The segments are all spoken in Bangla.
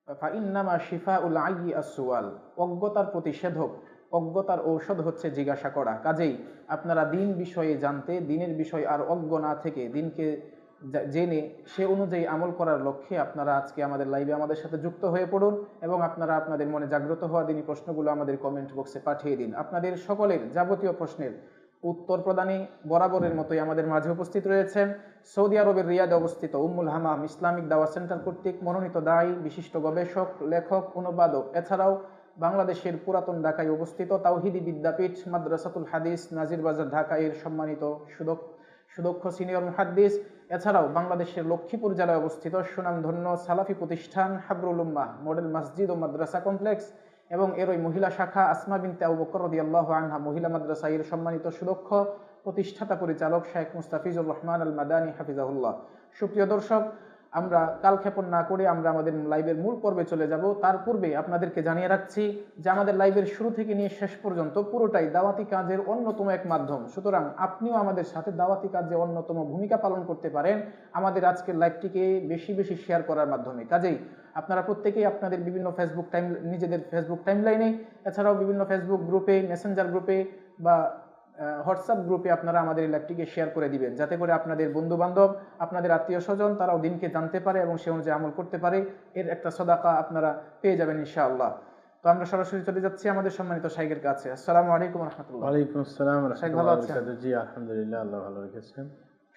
ফাইন্নামা শিফাউল আইয়ি আস-সুয়াল, অজ্ঞতার প্রতিষেধক, অজ্ঞতার ঔষধ হচ্ছে জিজ্ঞাসা করা। কাজেই আপনারা দিন বিষয়ে জানতে, দিনের বিষয় আর অজ্ঞ না থেকে দিনকে জেনে সে অনুযায়ী আমল করার লক্ষ্যে আপনারা আজকে আমাদের লাইভে আমাদের সাথে যুক্ত হয়ে পড়ুন এবং আপনারা আপনাদের মনে জাগ্রত হওয়া দিনই প্রশ্নগুলো আমাদের কমেন্ট বক্সে পাঠিয়ে দিন। আপনাদের সকলের যাবতীয় প্রশ্নের উত্তর প্রদানে বরাবরের মতোই আমাদের মাঝে উপস্থিত রয়েছেন সৌদি আরবের রিয়াদে অবস্থিত উম্মুল হামাম ইসলামিক দাওয়া সেন্টার কর্তৃক মনোনীত দায়ী, বিশিষ্ট গবেষক, লেখক, অনুবাদক, এছাড়াও বাংলাদেশের পুরাতন ঢাকায় অবস্থিত তাওহিদি বিদ্যাপীঠ মাদ্রাসাতুল হাদিস নাজিরবাজার ঢাকা এর সম্মানিত সুদক্ষ সিনিয়র মুহাদ্দিস, এছাড়াও বাংলাদেশের লক্ষ্মীপুর জেলায় অবস্থিত সুনামধন্য সালাফি প্রতিষ্ঠান হাবরুল উম্মাহ মডেল মসজিদ ও মাদ্রাসা কমপ্লেক্স এবং এরই মহিলা শাখা আসমা বিনতে আবু বকর রাদিয়াল্লাহু আনহা মহিলা মাদ্রাসা এর সম্মানিত সুদক্ষ প্রতিষ্ঠাতা পরিচালক শেখ মুস্তাফিজুর রহমান আল মাদানী হাফিজাহুল্লাহ। সুপ্রিয় দর্শক, আমরা কালক্ষেপণ না করে আমরা আমাদের লাইভের মূল পর্বে চলে যাব। তার পূর্বে আপনাদেরকে জানিয়ে রাখছি যে আমাদের লাইভের শুরু থেকে নিয়ে শেষ পর্যন্ত পুরোটাই দাওয়াতি কাজের অন্যতম এক মাধ্যম। সুতরাং আপনিও আমাদের সাথে দাওয়াতি কাজে অন্যতম ভূমিকা পালন করতে পারেন আমাদের আজকের লাইভটিকে বেশি বেশি শেয়ার করার মাধ্যমে। কাজেই আপনারা প্রত্যেকেই আপনাদের বিভিন্ন নিজেদের ফেসবুক টাইমলাইনে, এছাড়াও বিভিন্ন ফেসবুক গ্রুপে, মেসেঞ্জার গ্রুপে বা হোয়াটসঅ্যাপ গ্রুপে আপনারা আমাদের এই লাইভটিকে শেয়ার করে দিবেন, যাতে করে আপনাদের বন্ধু বান্ধব, আপনাদের আত্মীয় স্বজন তারাও দিনকে জানতে পারে এবং সে অনুযায়ী আমল করতে পারে। এর একটা সাদাকা আপনারা পেয়ে যাবেন ইনশাআল্লাহ। তো আমরা সরাসরি চলে যাচ্ছি আমাদের সম্মানিত শাইখের কাছে। আসসালামু আলাইকুম রাহমাতুল্লাহ। ওয়ালাইকুম আসসালাম শাইখ ভালো আছেন? রাহমাতুল্লাহ। জি আলহামদুলিল্লাহ, আল্লাহ ভালো রেখেছেন।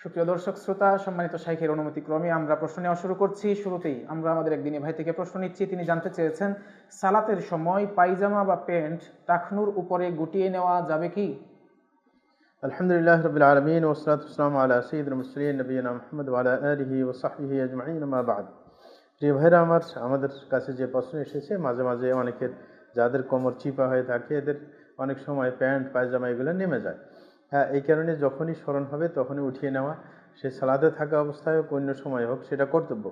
সুপ্রিয় দর্শক শ্রোতা, সম্মানিত শাইখের অনুমতি ক্রমে আমরা প্রশ্ন নেওয়া শুরু করছি। শুরুতেই আমরা আমাদের একদিনী ভাই থেকে প্রশ্ন নিচ্ছি। তিনি জানতে চেয়েছেন, সালাতের সময় পায়জামা বা প্যান্ট টাকনুর উপরে গুটিয়ে নেওয়া যাবে কি? আলহামদুলিল্লাহ রাব্বিল আলামিন ওয়া সলাতু ওয়াসসালামু আলা সাইয়্যিদিল মুরসালিন নবিয়িনা মুহাম্মদ ওয়া আলা আলিহি ওয়া সাহবিহি আজমাইন, আম্মা বা'দ। প্রিয় ভাইরা আমার, আমাদের কাছে যে প্রশ্ন এসেছে, মাঝে মাঝে অনেকের যাদের কোমর চিপা হয়ে থাকে এদের অনেক সময় প্যান্ট পায়জামা এগুলো নেমে যায়। হ্যাঁ, এই কারণে যখনই স্মরণ হবে তখনই উঠিয়ে নেওয়া, সে সালাতে থাকা অবস্থায় হোক অন্য সময় হোক, সেটা কর্তব্য।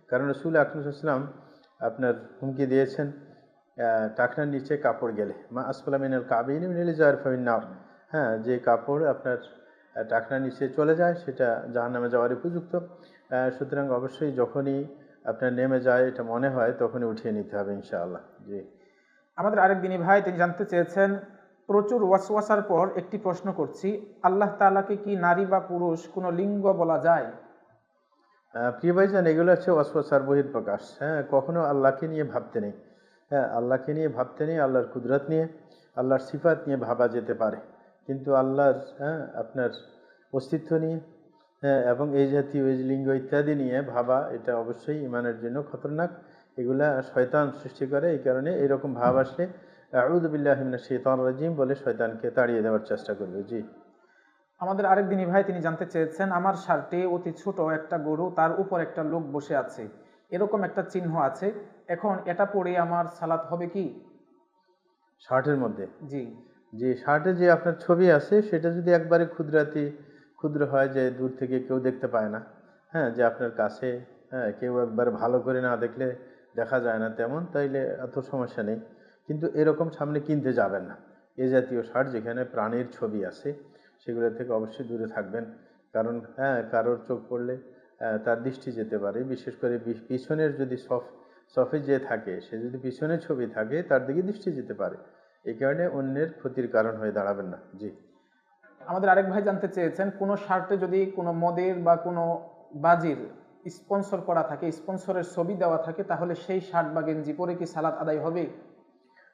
কারণ রাসূল আকরাম সাল্লাল্লাহু আলাইহি ওয়াসাল্লাম আপনার হুমকি দিয়েছেন, টাকনার নিচে কাপড় গেলে মা আসফালা মিনাল কাবাইনি মিনাল ইজার ফামিন নার। হ্যাঁ, যে কাপড় আপনার টাকনার নিচে চলে যায় সেটা জাহান্নামে যাওয়ার উপযুক্ত। সুতরাং অবশ্যই যখনই আপনার নেমে যায় এটা মনে হয় তখনই উঠিয়ে নিতে হবে ইনশাআল্লাহ। জি। আমাদের আরেক দিনী ভাই তিনি জানতে চেয়েছেন, প্রচুর ওয়াসওয়াসার পর একটি প্রশ্ন করছি, আল্লাহ তাআলাকে কি নারী বা পুরুষ কোনো লিঙ্গ বলা যায়? প্রিয় ভাইজান, এগুলো হচ্ছে ওয়াসওয়াসার বহিঃপ্রকাশ। হ্যাঁ, কখনো আল্লাহকে নিয়ে ভাবতে নেই। হ্যাঁ, আল্লাহকে নিয়ে ভাবতে নেই, আল্লাহর কুদরত নিয়ে, আল্লাহর সিফাত নিয়ে ভাবা যেতে পারে, কিন্তু আল্লাহর আপনার অস্তিত্ব নিয়ে, হ্যাঁ, এবং এই জাতীয় এই লিঙ্গ ইত্যাদি নিয়ে ভাবা, এটা অবশ্যই ইমানের জন্য খতরনাক। এগুলা শয়তান সৃষ্টি করে। এই কারণে এরকম ভাব আসলে আউযু বিল্লাহি মিনাশ শাইতানির রাজিম বলে শয়তানকে তাড়িয়ে দেওয়ার চেষ্টা করবে। জি। আমাদের আরেক দিনী ভাই তিনি জানতে চেয়েছেন, আমার শার্টে অতি ছোট একটা গরু, তার উপর একটা লোক বসে আছে, এরকম একটা চিহ্ন আছে, এখন এটা পরে আমার সালাত হবে কি? শার্টের মধ্যে জি। যে শার্টে যে আপনার ছবি আছে সেটা যদি একবারে ক্ষুদ্র হয়, যে দূর থেকে কেউ দেখতে পায় না, হ্যাঁ, যে আপনার কাছে, হ্যাঁ, কেউ একবার ভালো করে না দেখলে দেখা যায় না তেমন, তাইলে এত সমস্যা নেই। কিন্তু এরকম সামনে কিনতে যাবেন না। এ জাতীয় শার্ট যেখানে প্রাণীর ছবি আছে সেগুলো থেকে অবশ্যই দূরে থাকবেন। কারণ হ্যাঁ, কারোর চোখ পড়লে তার দৃষ্টি যেতে পারে। বিশেষ করে পিছনের যদি সফে যে থাকে, সে যদি পিছনের ছবি থাকে তার দিকে দৃষ্টি যেতে পারে। এই কারণে অন্যের ক্ষতির কারণ হয়ে দাঁড়াবেন না। জি। আমাদের আরেক ভাই জানতে চেয়েছেন, কোনো শার্টে যদি কোনো মদের বা কোনো বাজির স্পন্সর করা থাকে, স্পন্সরের ছবি দেওয়া থাকে, তাহলে সেই শার্ট বা গেঞ্জি পরে কি সালাত আদায় হবে?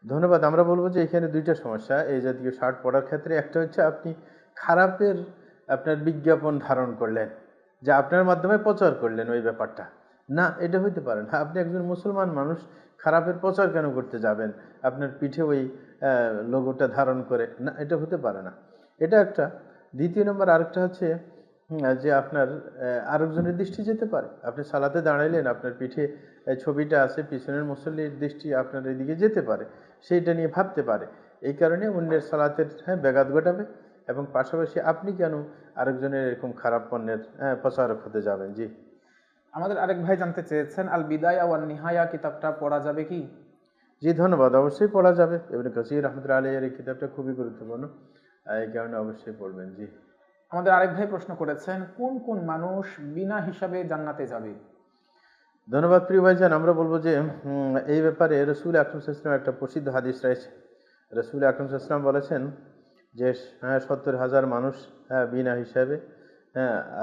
ধন্যবাদ। আমরা বলবো যে এখানে দুইটা সমস্যা এই জাতীয় শার্ট পরার ক্ষেত্রে। একটা হচ্ছে আপনি খারাপের আপনার বিজ্ঞাপন ধারণ করলেন, যা আপনার মাধ্যমে প্রচার করলেন ওই ব্যাপারটা। না, এটা হইতে পারে না। আপনি একজন মুসলমান মানুষ, খারাপের প্রচার কেন করতে যাবেন আপনার পিঠে ওই লোগোটা ধারণ করে? না, এটা হতে পারে না। এটা একটা। দ্বিতীয় নম্বর আরেকটা হচ্ছে যে আপনার আরেকজনের দৃষ্টি যেতে পারে। আপনি সালাতে দাঁড়াইলেন, আপনার পিঠে ছবিটা আছে, পিছনের মুসল্লির দৃষ্টি আপনার এদিকে যেতে পারে, সেইটা নিয়ে ভাবতে পারে। এই কারণে অন্যের সালাতের ব্যাঘাত ঘটাবে, এবং পাশাপাশি আপনি কেন আরেকজনের এরকম খারাপ পণ্যের প্রচারক হতে যাবেন? জি। আমাদের আরেক ভাই জানতে চেয়েছেন, আল বিদায়া ওয়ান নিহায়া কিতাবটা পড়া যাবে কি? জি, ধন্যবাদ। অবশ্যই পড়া যাবে। ইবনে কাসির রাহমাতুল্লাহি আলাইহি এই কিতাবটা খুবই গুরুত্বপূর্ণ। এই কারণে অবশ্যই পড়বেন। জি। আমাদের আরেক ভাই প্রশ্ন করেছেন, কোন কোন মানুষ বিনা হিসাবে জান্নাতে যাবে? ধন্যবাদ প্রিয় ভাইজান। আমরা বলবো যে এই ব্যাপারে রসুল আকরম সাল্লাল্লাহু একটা প্রসিদ্ধ হাদিস রয়েছে। রসুল আকরম সাল্লাল্লাহু বলেছেন যে 70,000 মানুষ বিনা হিসাবে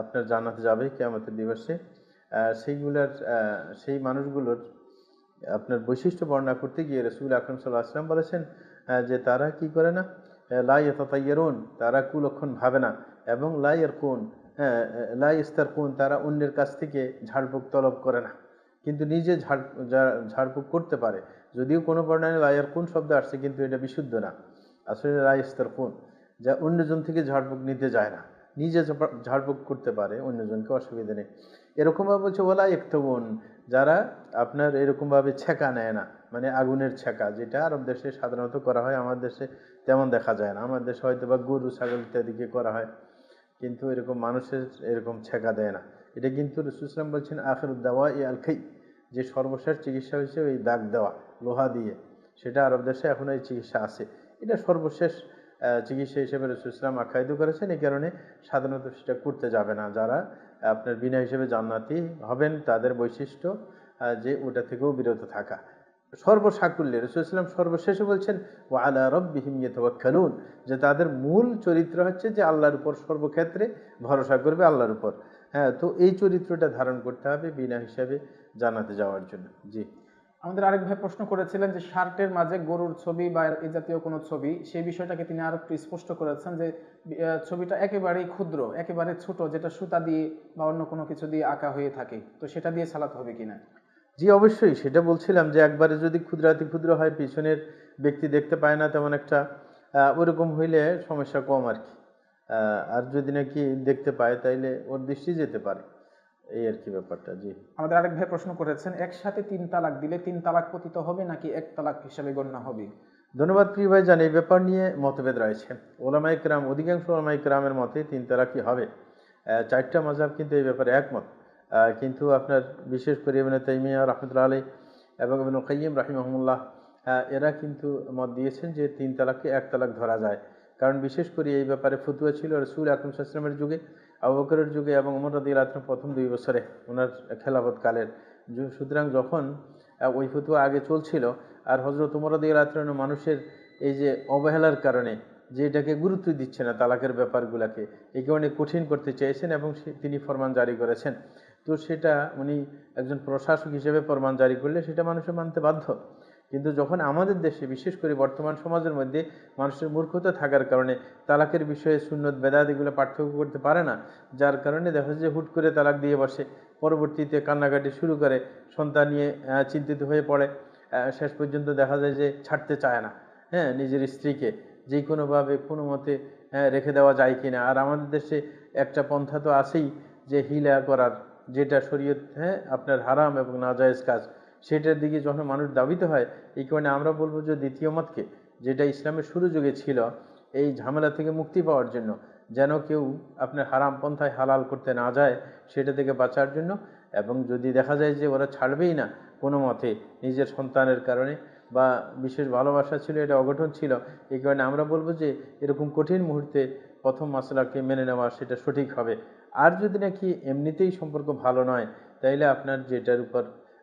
আপনার জান্নাতে যাবে কিয়ামতের দিবসে। সেই মানুষগুলোর আপনার বৈশিষ্ট্য বর্ণনা করতে গিয়ে রসুল আকরম সাল্লাল্লাহু আলাইহি ওয়াসাল্লাম বলেছেন যে তারা কি করে না, লা ইয়াতাতায়্যারুন, তারা কুলক্ষণ ভাবে না, এবং লা ইয়ারকুন, লা ইস্তারকুন, তারা অন্যের কাছ থেকে ঝাড়ফুঁক তলব করে না, কিন্তু নিজে ঝাড়ফুঁক করতে পারে। যদিও কোনো বর্ণনায় লা ইয়ারকুন শব্দ আসছে, কিন্তু এটা বিশুদ্ধ না। আসলে লা ইস্তারকুন, যা অন্যজন থেকে ঝাড়ফুঁক নিতে যায় না, নিজে ঝাড়ফুঁক করতে পারে, অন্যজনকে অসুবিধা নেই। এরকমভাবে বলছে ওলা ইকতুবুন, যারা আপনার এরকমভাবে ছেঁকা নেয় না, মানে আগুনের ছেঁকা, যেটা আরব দেশে সাধারণত করা হয়, আমার দেশে তেমন দেখা যায় না। আমার দেশে হয়তো বা গরু ছাগল ইত্যাদিকে করা হয়, কিন্তু এরকম মানুষের এরকম ছেঁকা দেয় না। এটা কিন্তু রাসূল সাল্লাল্লাহু আলাইহি ওয়াসাল্লাম বলছেন আখিরুদ দাওয়া ইয়াল খাই, যে সর্বশেষ চিকিৎসা হচ্ছে ওই দাগ দেওয়া লোহা দিয়ে, সেটা আরব দেশে এখন এই চিকিৎসা আছে। এটা সর্বশেষ চিকিৎসা হিসেবে রাসূল সাল্লাল্লাহু আলাইহি ওয়াসাল্লাম আখ্যায়িত করেছেন। এই কারণে সাধারণত সেটা করতে যাবে না। যারা আপনার বিনা হিসেবে জান্নাতি হবেন, তাদের বৈশিষ্ট্য যে ওটা থেকেও বিরত থাকা। সর্বসাকুল্যে রাসূল সাল্লাল্লাহু আলাইহি ওয়াসাল্লাম সর্বশেষে বলছেন ওয়া আলা রাব্বিহিম ইয়াতাওয়াক্কালুন, যে তাদের মূল চরিত্র হচ্ছে যে আল্লাহর উপর সর্বক্ষেত্রে ভরসা করবে, আল্লাহর উপর। তো এই চরিত্রটা ধারণ করতে হবে বিনা হিসাবে জান্নাতে যাওয়ার জন্য। জি। আমাদের আরেক ভাই প্রশ্ন করেছিলেন যে শার্টের মাঝে গরুর ছবি বা এই জাতীয় কোনো ছবি, সেই বিষয়টাকে তিনি আরো একটু স্পষ্ট করেছেন যে ছবিটা একেবারেই ক্ষুদ্র, একেবারে ছোট, যেটা সুতা দিয়ে বা অন্য কোনো কিছু দিয়ে আঁকা হয়ে থাকে, তো সেটা দিয়ে সালাত হবে কিনা? জি, অবশ্যই সেটা বলছিলাম যে একবারে যদি ক্ষুদ্রাতি ক্ষুদ্র হয়, পিছনের ব্যক্তি দেখতে পায় না তেমন একটা, ওরকম হইলে সমস্যা কম আর কি। আর যদি নাকি দেখতে পায় তাইলে ওর দৃষ্টি যেতে পারে, এই আর কি ব্যাপারটা। জি। আমাদের আরেক ভাই প্রশ্ন করেছেন একসাথে 3 তালাক দিলে 3 তালাক পতিত হবে নাকি 1 তালাক হিসাবে গণ্য হবে? ধন্যবাদ প্রিয় ভাই। জান, এই ব্যাপার নিয়ে মতভেদ রয়েছে। ওলামায়ে কেরাম, অধিকাংশ ওলামায়ে কেরামের মতে 3 তালাকই হবে। 4টা মাযহাব কিন্তু এই ব্যাপারে একমত। কিন্তু আপনার বিশেষ করে ইবনে তাইমিয়া রাহমাতুল্লাহ আলাইহি এবং ইবনুল কাইয়্যিম রাহিমাহুল্লাহ, এরা কিন্তু মত দিয়েছেন যে 3 তালাককে 1 তালাক ধরা যায়। কারণ বিশেষ করে এই ব্যাপারে ফতোয়া ছিল রাসূল আকরাম সাল্লাল্লাহু আলাইহি ওয়াসাল্লামের যুগে, আবু বকরের যুগে এবং ওমর রাদিয়াল্লাহু আনহু প্রথম 2 বছরে ওনার খেলাফত কালের। সুতরাং যখন ওই ফতোয়া আগে চলছিল, আর হযরত ওমর রাদিয়াল্লাহু আনহু মানুষের এই যে অবহেলার কারণে যে এটাকে গুরুত্ব দিচ্ছে না তালাকের ব্যাপারগুলোকে, এই কারণে কঠিন করতে চেয়েছেন এবং তিনি ফরমান জারি করেছেন। তো সেটা উনি একজন প্রশাসক হিসেবে ফরমান জারি করলে সেটা মানুষে মানতে বাধ্য। কিন্তু যখন আমাদের দেশে, বিশেষ করে বর্তমান সমাজের মধ্যে মানুষের মূর্খতা থাকার কারণে তালাকের বিষয়ে সুন্নত বেদাত এগুলো পার্থক্য করতে পারে না, যার কারণে দেখা যায় যে হুট করে তালাক দিয়ে বসে, পরবর্তীতে কান্নাকাটি শুরু করে, সন্তান নিয়ে চিন্তিত হয়ে পড়ে, শেষ পর্যন্ত দেখা যায় যে ছাড়তে চায় না নিজের স্ত্রীকে, যে কোনোভাবে কোনো মতে রেখে দেওয়া যায় কিনা। আর আমাদের দেশে একটা পন্থা তো আছেই যে হিলা করার, যেটা শরীয়ত আপনার হারাম এবং নাজায়েজ কাজ, সেটার দিকে যখন মানুষ দাবিত হয়, এই কারণে আমরা বলবো যে দ্বিতীয় মতকে, যেটা ইসলামের শুরু যুগে ছিল, এই ঝামেলা থেকে মুক্তি পাওয়ার জন্য, যেন কেউ আপনার হারাম পন্থায় হালাল করতে না যায়, সেটা থেকে বাঁচার জন্য। এবং যদি দেখা যায় যে ওরা ছাড়বেই না কোনো মতে নিজের সন্তানের কারণে, বা বিশেষ ভালোবাসা ছিল, এটা অঘটন ছিল, এই কারণে আমরা বলবো যে এরকম কঠিন মুহূর্তে প্রথম মাসলাকে মেনে নেওয়া সেটা সঠিক হবে। আর যদি নাকি এমনিতেই সম্পর্ক ভালো নয়, তাইলে আপনার যেটার উপর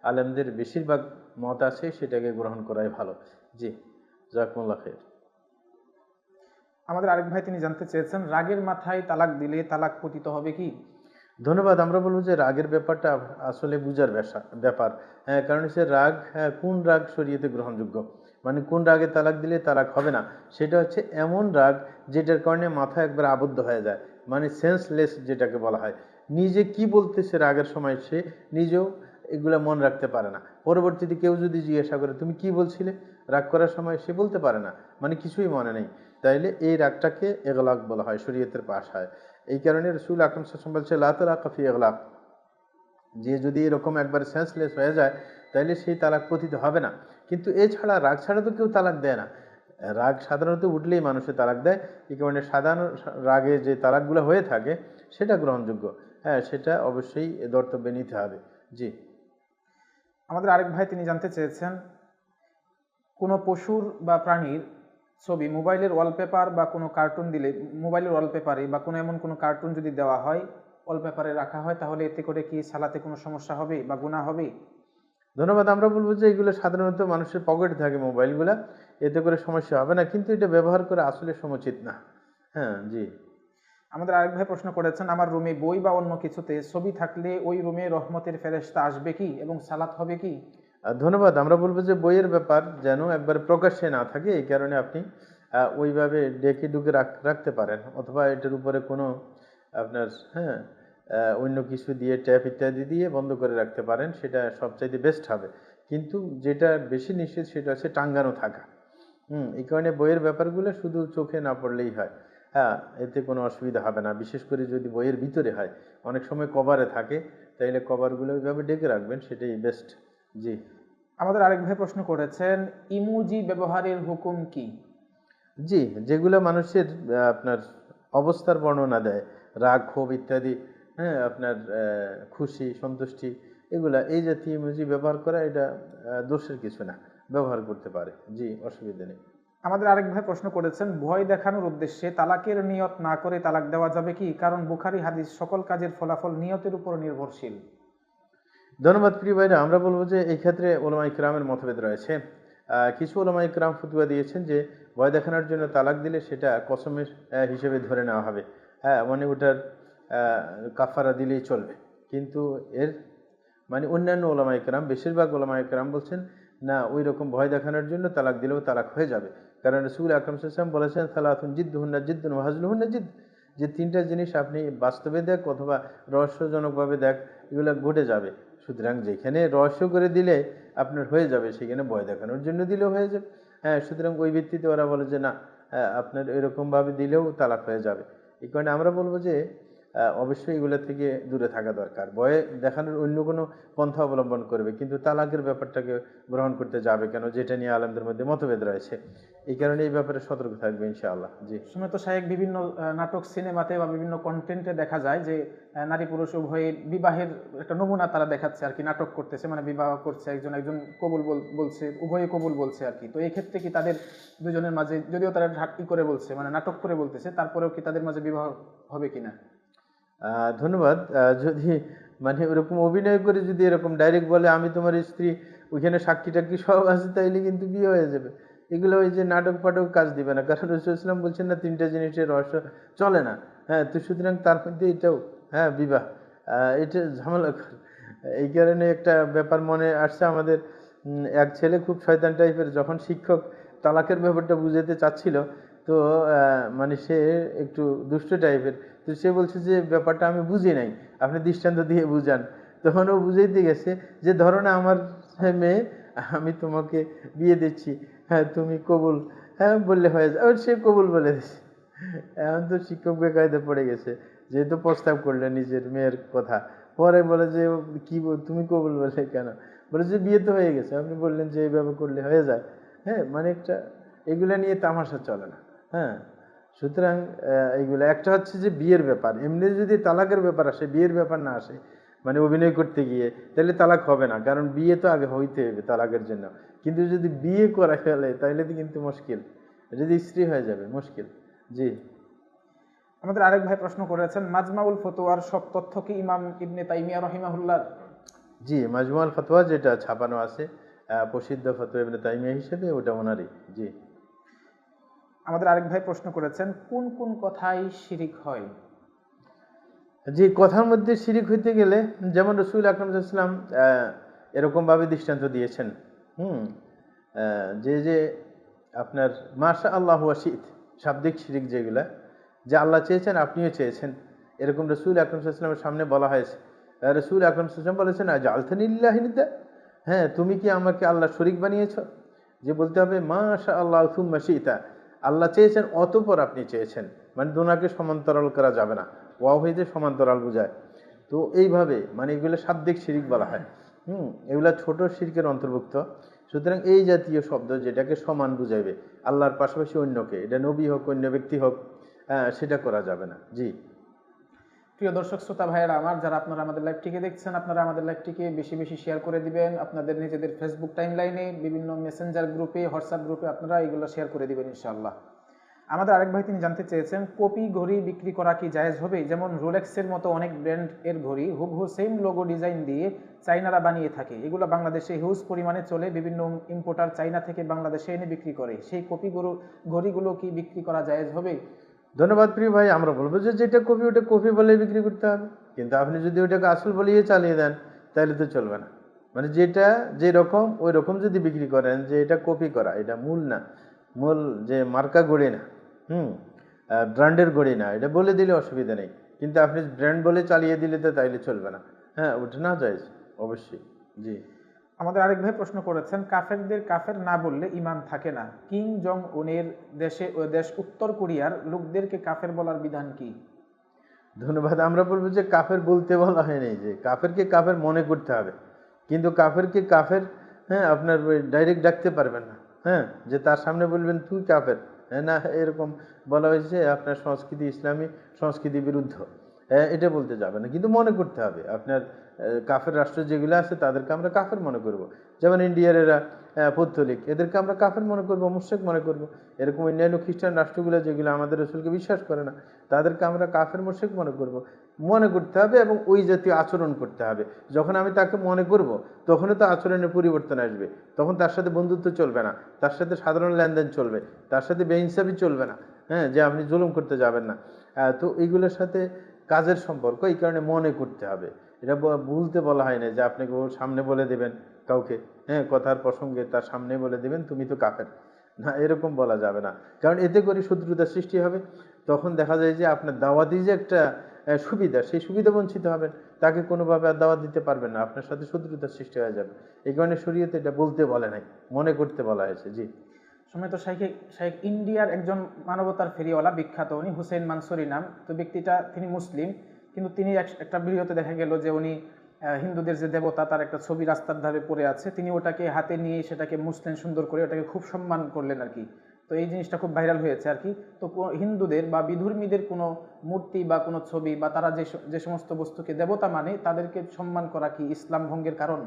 আলেমদের বেশিরভাগ মত আছে সেটাকে গ্রহণ করাই ভালো। জি, জাযাকুমুল্লাহ খাইর। আমাদের আরেক ভাই তিনি জানতে চেয়েছেন রাগের মাথায় তালাক দিলে তালাক পতিত হবে কি? ধন্যবাদ। আমরা বলবো যে রাগের ব্যাপারটা আসলে বুঝার ব্যাপার। কারণ হচ্ছে রাগ, কোন রাগ শরীয়তে গ্রহণযোগ্য, মানে কোন রাগে তালাক দিলে তালাক হবে না, সেটা হচ্ছে এমন রাগ যেটার কারণে মাথা একবার আবদ্ধ হয়ে যায়, মানে সেন্সলেস যেটাকে বলা হয়। নিজে কি বলতেছে রাগের সময় সে নিজেও এগুলা মনে রাখতে পারে না। পরবর্তীতে কেউ যদি জিজ্ঞাসা করে তুমি কি বলছিলে, রাগ করার সময় সে বলতে পারে না, মানে কিছুই মনে নেই। তাইলে এই রাগটাকে ইগলাক বলা হয় শরীয়তের ভাষায়। এই কারণে রাসূল আকরাম সাল্লাল্লাহু আলাইহি ওয়াসাল্লাম বলছে লা তালাকা ফি ইগলাক, যে যদি এরকম একবার সেন্সলেস হয়ে যায় তাহলে সেই তালাক পতিত হবে না। কিন্তু এছাড়া রাগ ছাড়া তো কেউ তালাক দেয় না। রাগ সাধারণত উঠলেই মানুষের তালাক দেয়। এই কারণে সাধারণ রাগে যে তালাকগুলো হয়ে থাকে সেটা গ্রহণযোগ্য। সেটা অবশ্যই ধর্তব্যে নিতে হবে। জি। আমাদের আরেক ভাই তিনি জানতে চেয়েছেন কোনো পশুর বা প্রাণীর ছবি মোবাইলের ওয়ালপেপার বা কোনো কার্টুন দিলে, মোবাইলের ওয়ালপেপারে বা কোনো এমন কোনো কার্টুন যদি দেওয়া হয়, ওয়ালপেপারে রাখা হয়, তাহলে এতে করে কি সালাতে কোনো সমস্যা হবে বা গুনাহ হবে? ধন্যবাদ। আমরা বলবো যে এগুলো সাধারণত মানুষের পকেটে থাকে মোবাইলগুলা, এতে করে সমস্যা হবে না, কিন্তু এটা ব্যবহার করা আসলে সমুচিত না। হ্যাঁ, জি। আমাদের আরেক ভাই প্রশ্ন করেছেন, আমার রুমে বই বা অন্য কিছুতে ছবি থাকলে ওই রুমে রহমতের ফেরেশতা আসবে কি এবং সালাত হবে কি? ধন্যবাদ। আমরা বলবো যে বইয়ের ব্যাপার যেন একবার প্রকাশ্যে না থাকে, এই কারণে আপনি ওইভাবে ডেকে ডুকে রাখতে পারেন, অথবা এটার উপরে কোনো আপনার হ্যাঁ অন্য কিছু দিয়ে ট্যাপ ইত্যাদি দিয়ে বন্ধ করে রাখতে পারেন, সেটা সবচাইতে বেস্ট হবে। কিন্তু যেটা বেশি নিষেধ সেটা হচ্ছে টাঙ্গানো থাকা। এই কারণে বইয়ের ব্যাপারগুলো শুধু চোখে না পড়লেই হয়। হ্যাঁ, এতে কোনো অসুবিধা হবে না, বিশেষ করে যদি বইয়ের ভিতরে হয়। অনেক সময় কভারে থাকে, তাইলে কভারগুলো ওইভাবে ডেকে রাখবেন, সেটাই বেস্ট। জি। আমাদের আরেক ভাই প্রশ্ন করেছেন, ইমোজি ব্যবহারের হুকুম কি? জি, যেগুলো মানুষের আপনার অবস্থার বর্ণনা দেয়, রাগ, ক্ষোভ ইত্যাদি, হ্যাঁ? আপনার খুশি, সন্তুষ্টি, এগুলা এই জাতীয় ইমোজি ব্যবহার করা, এটা দোষের কিছু না। ব্যবহার করতে পারে। জি, অসুবিধা নেই। আমাদের আরেক ভাই প্রশ্ন করেছেন, ভয় দেখানোর উদ্দেশ্যে তালাকের নিয়ত না করে তালাক দেওয়া যাবে কি? কারণ বুখারী হাদিস সকল কাজের ফলাফল নিয়তের উপর নির্ভরশীল। ধন্যবাদ প্রিয় ভাইরা। আমরা বলবো যে এই ক্ষেত্রে ওলামা ইকরামের মতভেদ রয়েছে। কিছু ওলামা ইকরাম ফতোয়া দিয়েছেন যে ভয় দেখানোর জন্য তালাক দিলে সেটা কসমের হিসেবে ধরে নেওয়া হবে। হ্যাঁ, মানে ওটার কাফারা দিলেই চলবে। কিন্তু এর মানে অন্যান্য ওলামা ইকরাম, বেশিরভাগ ওলামা ইকরাম বলছেন না, ওই রকম ভয় দেখানোর জন্য তালাক দিলেও তালাক হয়ে যাবে। কারণ রাসূল আকরাম সাল্লাল্লাহু আলাইহি ওয়াসাল্লাম বলেছেন, সালাতুন জিদ্দুহুন্না জিদ্দুন ওয়া হাজলুহুন্না জিদ্দ। যে তিনটা জিনিস আপনি বাস্তবে দেখ অথবা রহস্যজনকভাবে দেখ, এগুলো ঘটে যাবে। সুতরাং যেখানে রহস্য করে দিলে আপনার হয়ে যাবে, সেখানে ভয় দেখানোর জন্য দিলেও হয়ে যাবে। হ্যাঁ, সুতরাং ওই ভিত্তিতে ওরা বলে যে না, আপনার এরকমভাবে দিলেও তালাক হয়ে যাবে। এই কারণে আমরা বলবো যে অবশ্যই এগুলো থেকে দূরে থাকা দরকার। ভয় দেখানোর অন্য কোনো পন্থা অবলম্বন করবে, কিন্তু তালাকের ব্যাপারটাকে গ্রহণ করতে যাবে কেন, যেটা নিয়ে আলেমদের মধ্যে মতভেদ রয়েছে। এই কারণে এই ব্যাপারে সতর্ক থাকবে ইনশাআল্লাহ। জি। সুমত শায়েক, বিভিন্ন নাটক সিনেমাতে বা বিভিন্ন কন্টেন্টে দেখা যায় যে নারী পুরুষ উভয়ের বিবাহের একটা নমুনা তারা দেখাচ্ছে আর কি, নাটক করতেছে, মানে বিবাহ করছে, একজন একজন কবুল বলছে, উভয়ে কবুল বলছে আর কি। তো এই ক্ষেত্রে কি তাদের দুজনের মাঝে, যদিও তারা ঢাকি করে বলছে, মানে নাটক করে বলতেছে, তারপরেও কি তাদের মাঝে বিবাহ হবে কিনা? ধন্যবাদ। যদি মানে ওরকম অভিনয় করে যদি এরকম ডাইরেক্ট বলে আমি তোমার স্ত্রী, ওইখানে সাক্ষী টাক্ষী সব আছে, তাইলে কিন্তু বিয়ে হয়ে যাবে। এগুলো ওই যে নাটক ফাটক কাজ দিবে না, কারণ রাসূল ইসলাম বলছেন না, তিনটা জিনিসের রহস্য চলে না। হ্যাঁ, তো সুতরাং তার মধ্যে এটাও হ্যাঁ বিবাহ, এটা ঝামেলাকর। এই কারণে একটা ব্যাপার মনে আসছে আমাদের। এক ছেলে খুব শয়তান টাইপের, যখন শিক্ষক তালাকের ব্যাপারটা বুঝাতে চাচ্ছিল, তো মানে সে একটু দুষ্ট টাইপের, তো সে বলছে যে ব্যাপারটা আমি বুঝি নাই, আপনি দৃষ্টান্ত দিয়ে বুঝান। তখন ও বুঝাইতে গেছে যে ধরো না আমার মেয়ে, আমি তোমাকে বিয়ে দিচ্ছি, হ্যাঁ তুমি কবুল হ্যাঁ বললে হয়ে যায়, সে কবুল বলে দিচ্ছে। এখন তো শিক্ষক বেকায়দে পড়ে গেছে, যেহেতু প্রস্তাব করলে নিজের মেয়ের কথা, পরে বলে যে কি তুমি কবুল বলে কেন, বলে যে বিয়ে তো হয়ে গেছে, আপনি বললেন যে এইভাবে করলে হয়ে যায়। হ্যাঁ, মানে একটা এগুলা নিয়ে তামাশা চলে না। হ্যাঁ, সুতরাং এইগুলো একটা হচ্ছে যে বিয়ের ব্যাপার, এমনি যদি তালাকের ব্যাপার আসে, বিয়ের ব্যাপার না আসে, মানে অভিনয় করতে গিয়ে, তাহলে তালাক হবে না, কারণ বিয়ে তো আগে হইতে হবে তালাকের জন্য। কিন্তু যদি বিয়ে করে ফেলে তাহলে তো কিন্তু মুশকিল, যদি স্ত্রী হয়ে যাবে মুশকিল। জি। আমাদের আরেক ভাই প্রশ্ন করেছেন, মাজমাউল ফতোয়ার সব তথ্য কি ইমাম ইবনে তাইমিয়া রহিমাহুল্লাহ? জি, মাজমুআল ফতোয়া যেটা ছাপানো আছে প্রসিদ্ধ ফতোয়া ইবনে তাইমিয়া হিসেবে, ওটা ওনারই। জি। আমাদের আরেক ভাই প্রশ্ন করেছেন, কোন কোন কথাই শিরিক হয়? যে কথার মধ্যে শিরিক হইতে গেলে, যেমন রাসূল আকরাম সাল্লাল্লাহু আলাইহি ওয়াসাল্লাম এরকমভাবে দৃষ্টান্ত দিয়েছেন। হুম যে আপনার মাশা আল্লাহ ওয়া শিত, শাব্দিক শিরিক যেগুলা, যে আল্লাহ চেয়েছেন আপনিও চেয়েছেন, এরকম রাসূল আকরাম সাল্লাল্লাহু আলাইহি ওয়াসাল্লামের সামনে বলা হয়েছে। রাসূল আকরাম সাল্লাল্লাহু আলাইহি ওয়াসাল্লাম বলেছেন আজআলতানি লিল্লাহি নিদ্দা, হ্যাঁ তুমি কি আমাকে আল্লাহ শরীক বানিয়েছ? যে বলতে হবে মাশা আল্লাহ সুম্মা শিতা, আল্লাহ চেয়েছেন অতঃপর আপনি চেয়েছেন, মানে দোনাকে সমান্তরাল করা যাবে না, ওয়াও হইতে সমান্তরাল বোঝায়। তো এইভাবে মানে এগুলো শাব্দিক শিরিক বলা হয়। এগুলা ছোট শিরকের অন্তর্ভুক্ত। সুতরাং এই জাতীয় শব্দ যেটাকে সমান বুঝাইবে আল্লাহর পাশাপাশি অন্যকে, এটা নবী হোক অন্য ব্যক্তি হোক, সেটা করা যাবে না। জি। প্রিয় দর্শক শ্রোতা ভাইয়েরা আমার, যারা আপনারা আমাদের লাইভটিকে দেখছেন, আপনারা আমাদের লাইভটিকে বেশি বেশি শেয়ার করে দিবেন, আপনাদের নিজেদের ফেসবুক টাইমলাইনে, বিভিন্ন মেসেঞ্জার গ্রুপে, হোয়াটসঅ্যাপ গ্রুপে আপনারা এগুলো শেয়ার করে দিবেন ইনশাআল্লাহ। আমাদের আরেক ভাই তিনি জানতে চেয়েছেন, কপি ঘড়ি বিক্রি করা কি জায়েজ হবে? যেমন রোলেক্সের মতো অনেক ব্র্যান্ড এর ঘড়ি হুবহু সেম লোগো ডিজাইন দিয়ে চাইনারা বানিয়ে থাকে, এগুলো বাংলাদেশে হিউজ পরিমাণে চলে, বিভিন্ন ইম্পোর্টার চাইনা থেকে বাংলাদেশে এনে বিক্রি করে, সেই কপি ঘড়িগুলো কি বিক্রি করা জায়েজ হবে? ধন্যবাদ প্রিয় ভাই। আমরা বলবো যে যেটা কপি ওটা কপি বলে বিক্রি করতে হবে, কিন্তু আপনি যদি ওটাকে আসল বলিয়ে চালিয়ে দেন তাহলে তো চলবে না। মানে যেটা যেরকম ওই রকম যদি বিক্রি করেন, যে এটা কপি করা, এটা মূল না, মূল যে মার্কা গড়ি না, ব্র্যান্ডের গড়ি না, এটা বলে দিলে অসুবিধা নেই, কিন্তু আপনি ব্র্যান্ড বলে চালিয়ে দিলে তো তাইলে চলবে না। হ্যাঁ, ওটা না যায় অবশ্যই। জি। আমাদের আরেক ভাই প্রশ্ন করেছেন, কাফেরদের কাফের না বললে ঈমান থাকে না, কিং জং উনের দেশ উত্তর কোরিয়ার লোকদেরকে কাফের বলার বিধান কি? ধন্যবাদ। আমরা বলবো যে কাফের বলতে বলা হয়নি, যে কাফেরকে কাফের মনে করতে হবে, কিন্তু কাফেরকে কাফের, হ্যাঁ, আপনার ডাইরেক্ট ডাকতে পারবেন না। হ্যাঁ, যে তার সামনে বলবেন তুই কাফের, হ্যাঁ না, এরকম বলা হয়েছে আপনার সংস্কৃতি ইসলামী সংস্কৃতি বিরুদ্ধ, এটা বলতে যাবে না, কিন্তু মনে করতে হবে। আপনার কাফের রাষ্ট্র যেগুলো আছে তাদেরকে আমরা কাফের মনে করব, যেমন ইন্ডিয়ার এরা পৌত্তলিক, এদেরকে আমরা কাফের মনে করব, মুশরিক মনে করব। এরকম অন্যান্য খ্রিস্টান রাষ্ট্রগুলো যেগুলো আমাদের রসুলকে বিশ্বাস করে না, তাদেরকে আমরা কাফের মুশরিক মনে করব। মনে করতে হবে এবং ওই জাতীয় আচরণ করতে হবে। যখন আমি তাকে মনে করব তখনই তো আচরণের পরিবর্তন আসবে, তখন তার সাথে বন্ধুত্ব চলবে না, তার সাথে সাধারণ লেনদেন চলবে, তার সাথে বেইনসাফি চলবে না, হ্যাঁ, যে আপনি জুলুম করতে যাবেন না। তো এইগুলোর সাথে কাজের সম্পর্ক, এই কারণে মনে করতে হবে। এটা ভুলতে বলা হয় না যে আপনি ওর সামনে বলে দেবেন কাউকে, হ্যাঁ, কথার প্রসঙ্গে তার সামনে বলে দেবেন তুমি তো কাফের, না, এরকম বলা যাবে না, কারণ এতে করে শত্রুতার সৃষ্টি হবে। তখন দেখা যায় যে আপনার দাওয়াতি যে একটা সুবিধা, সেই সুবিধা বঞ্চিত হবেন, তাকে কোনোভাবে আর দাওয়াত দিতে পারবেন না, আপনার সাথে শত্রুতার সৃষ্টি হয়ে যাবে। এই কারণে শরীয়তে এটা বলতে বলে নাই, মনে করতে বলা হয়েছে। জি। সম্মানিত শাইখ, ইন্ডিয়ার একজন মানবতার ফেরিওয়ালা বিখ্যাত, উনি হুসেইন মানসুরি নাম, তো ব্যক্তিটা তিনি মুসলিম, কিন্তু তিনি একটা ভিডিওতে দেখা গেল যে উনি হিন্দুদের যে দেবতা তার একটা ছবি রাস্তার ধারে পড়ে আছে, তিনি ওটাকে হাতে নিয়ে সেটাকে মুছলেন সুন্দর করে, ওটাকে খুব সম্মান করলেন আর কি। তো এই জিনিসটা খুব ভাইরাল হয়েছে আর কি। তো হিন্দুদের বা বিধর্মীদের কোনো মূর্তি বা কোনো ছবি বা তারা যে সমস্ত বস্তুকে দেবতা মানে তাদেরকে সম্মান করা কি ইসলাম ভঙ্গের কারণ?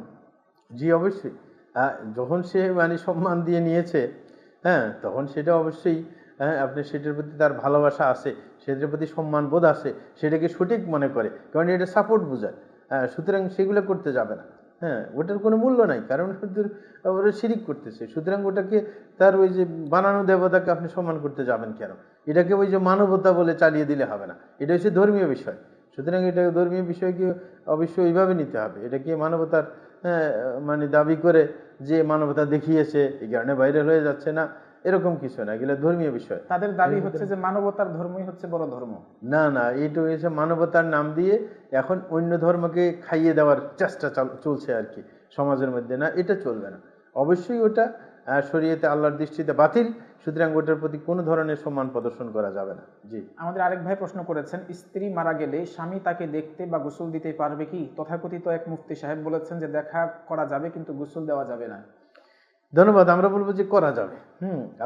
জি, অবশ্যই। যখন সে মানে সম্মান দিয়ে নিয়েছে, হ্যাঁ, তখন সেটা অবশ্যই, হ্যাঁ, আপনি সেটার প্রতি তার ভালোবাসা আছে, সেটার প্রতি সম্মান বোধ আছে, সেটাকে সঠিক মনে করে, কারণ এটা সাপোর্ট বোঝায়। সুতরাং সেগুলো করতে যাবে না। হ্যাঁ, ওটার কোনো মূল্য নাই, কারণ ওরা শিরিক করতেছে। সুতরাং ওটাকে, তার ওই যে বানানো দেবতাকে আপনি সম্মান করতে যাবেন কেন? এটাকে ওই যে মানবতা বলে চালিয়ে দিলে হবে না, এটা হচ্ছে ধর্মীয় বিষয়। সুতরাং এটা ধর্মীয় বিষয়কে অবশ্যই ওইভাবে নিতে হবে। এটাকে মানবতার, হ্যাঁ, মানে দাবি করে যে মানবতা দেখিয়েছে এই কারণে ভাইরাল হয়ে যাচ্ছে, না, এরকম কিছু না, এগুলো ধর্মীয় বিষয়। তাদের দাবি হচ্ছে যে মানবতার ধর্মই হচ্ছে বড় ধর্ম। না না, এইটা হয়েছে মানবতার নাম দিয়ে এখন অন্য ধর্মকে খাইয়ে দেওয়ার চেষ্টা চলছে আর কি সমাজের মধ্যে, না, এটা চলবে না। অবশ্যই ওটা শরীয়তে আল্লাহর দৃষ্টিতে বাতিল, সুতরাং ওটার প্রতি কোনো ধরনের সম্মান প্রদর্শন করা যাবে না। জি। আমাদের আরেক ভাই প্রশ্ন করেছেন, স্ত্রী মারা গেলে স্বামী তাকে দেখতে বা গোসল দিতে পারবে কি? তথাকথিত এক মুফতি সাহেব বলেছেন যে দেখা করা যাবে কিন্তু গোসল দেওয়া যাবে না। ধন্যবাদ। আমরা বলবো যে করা যাবে।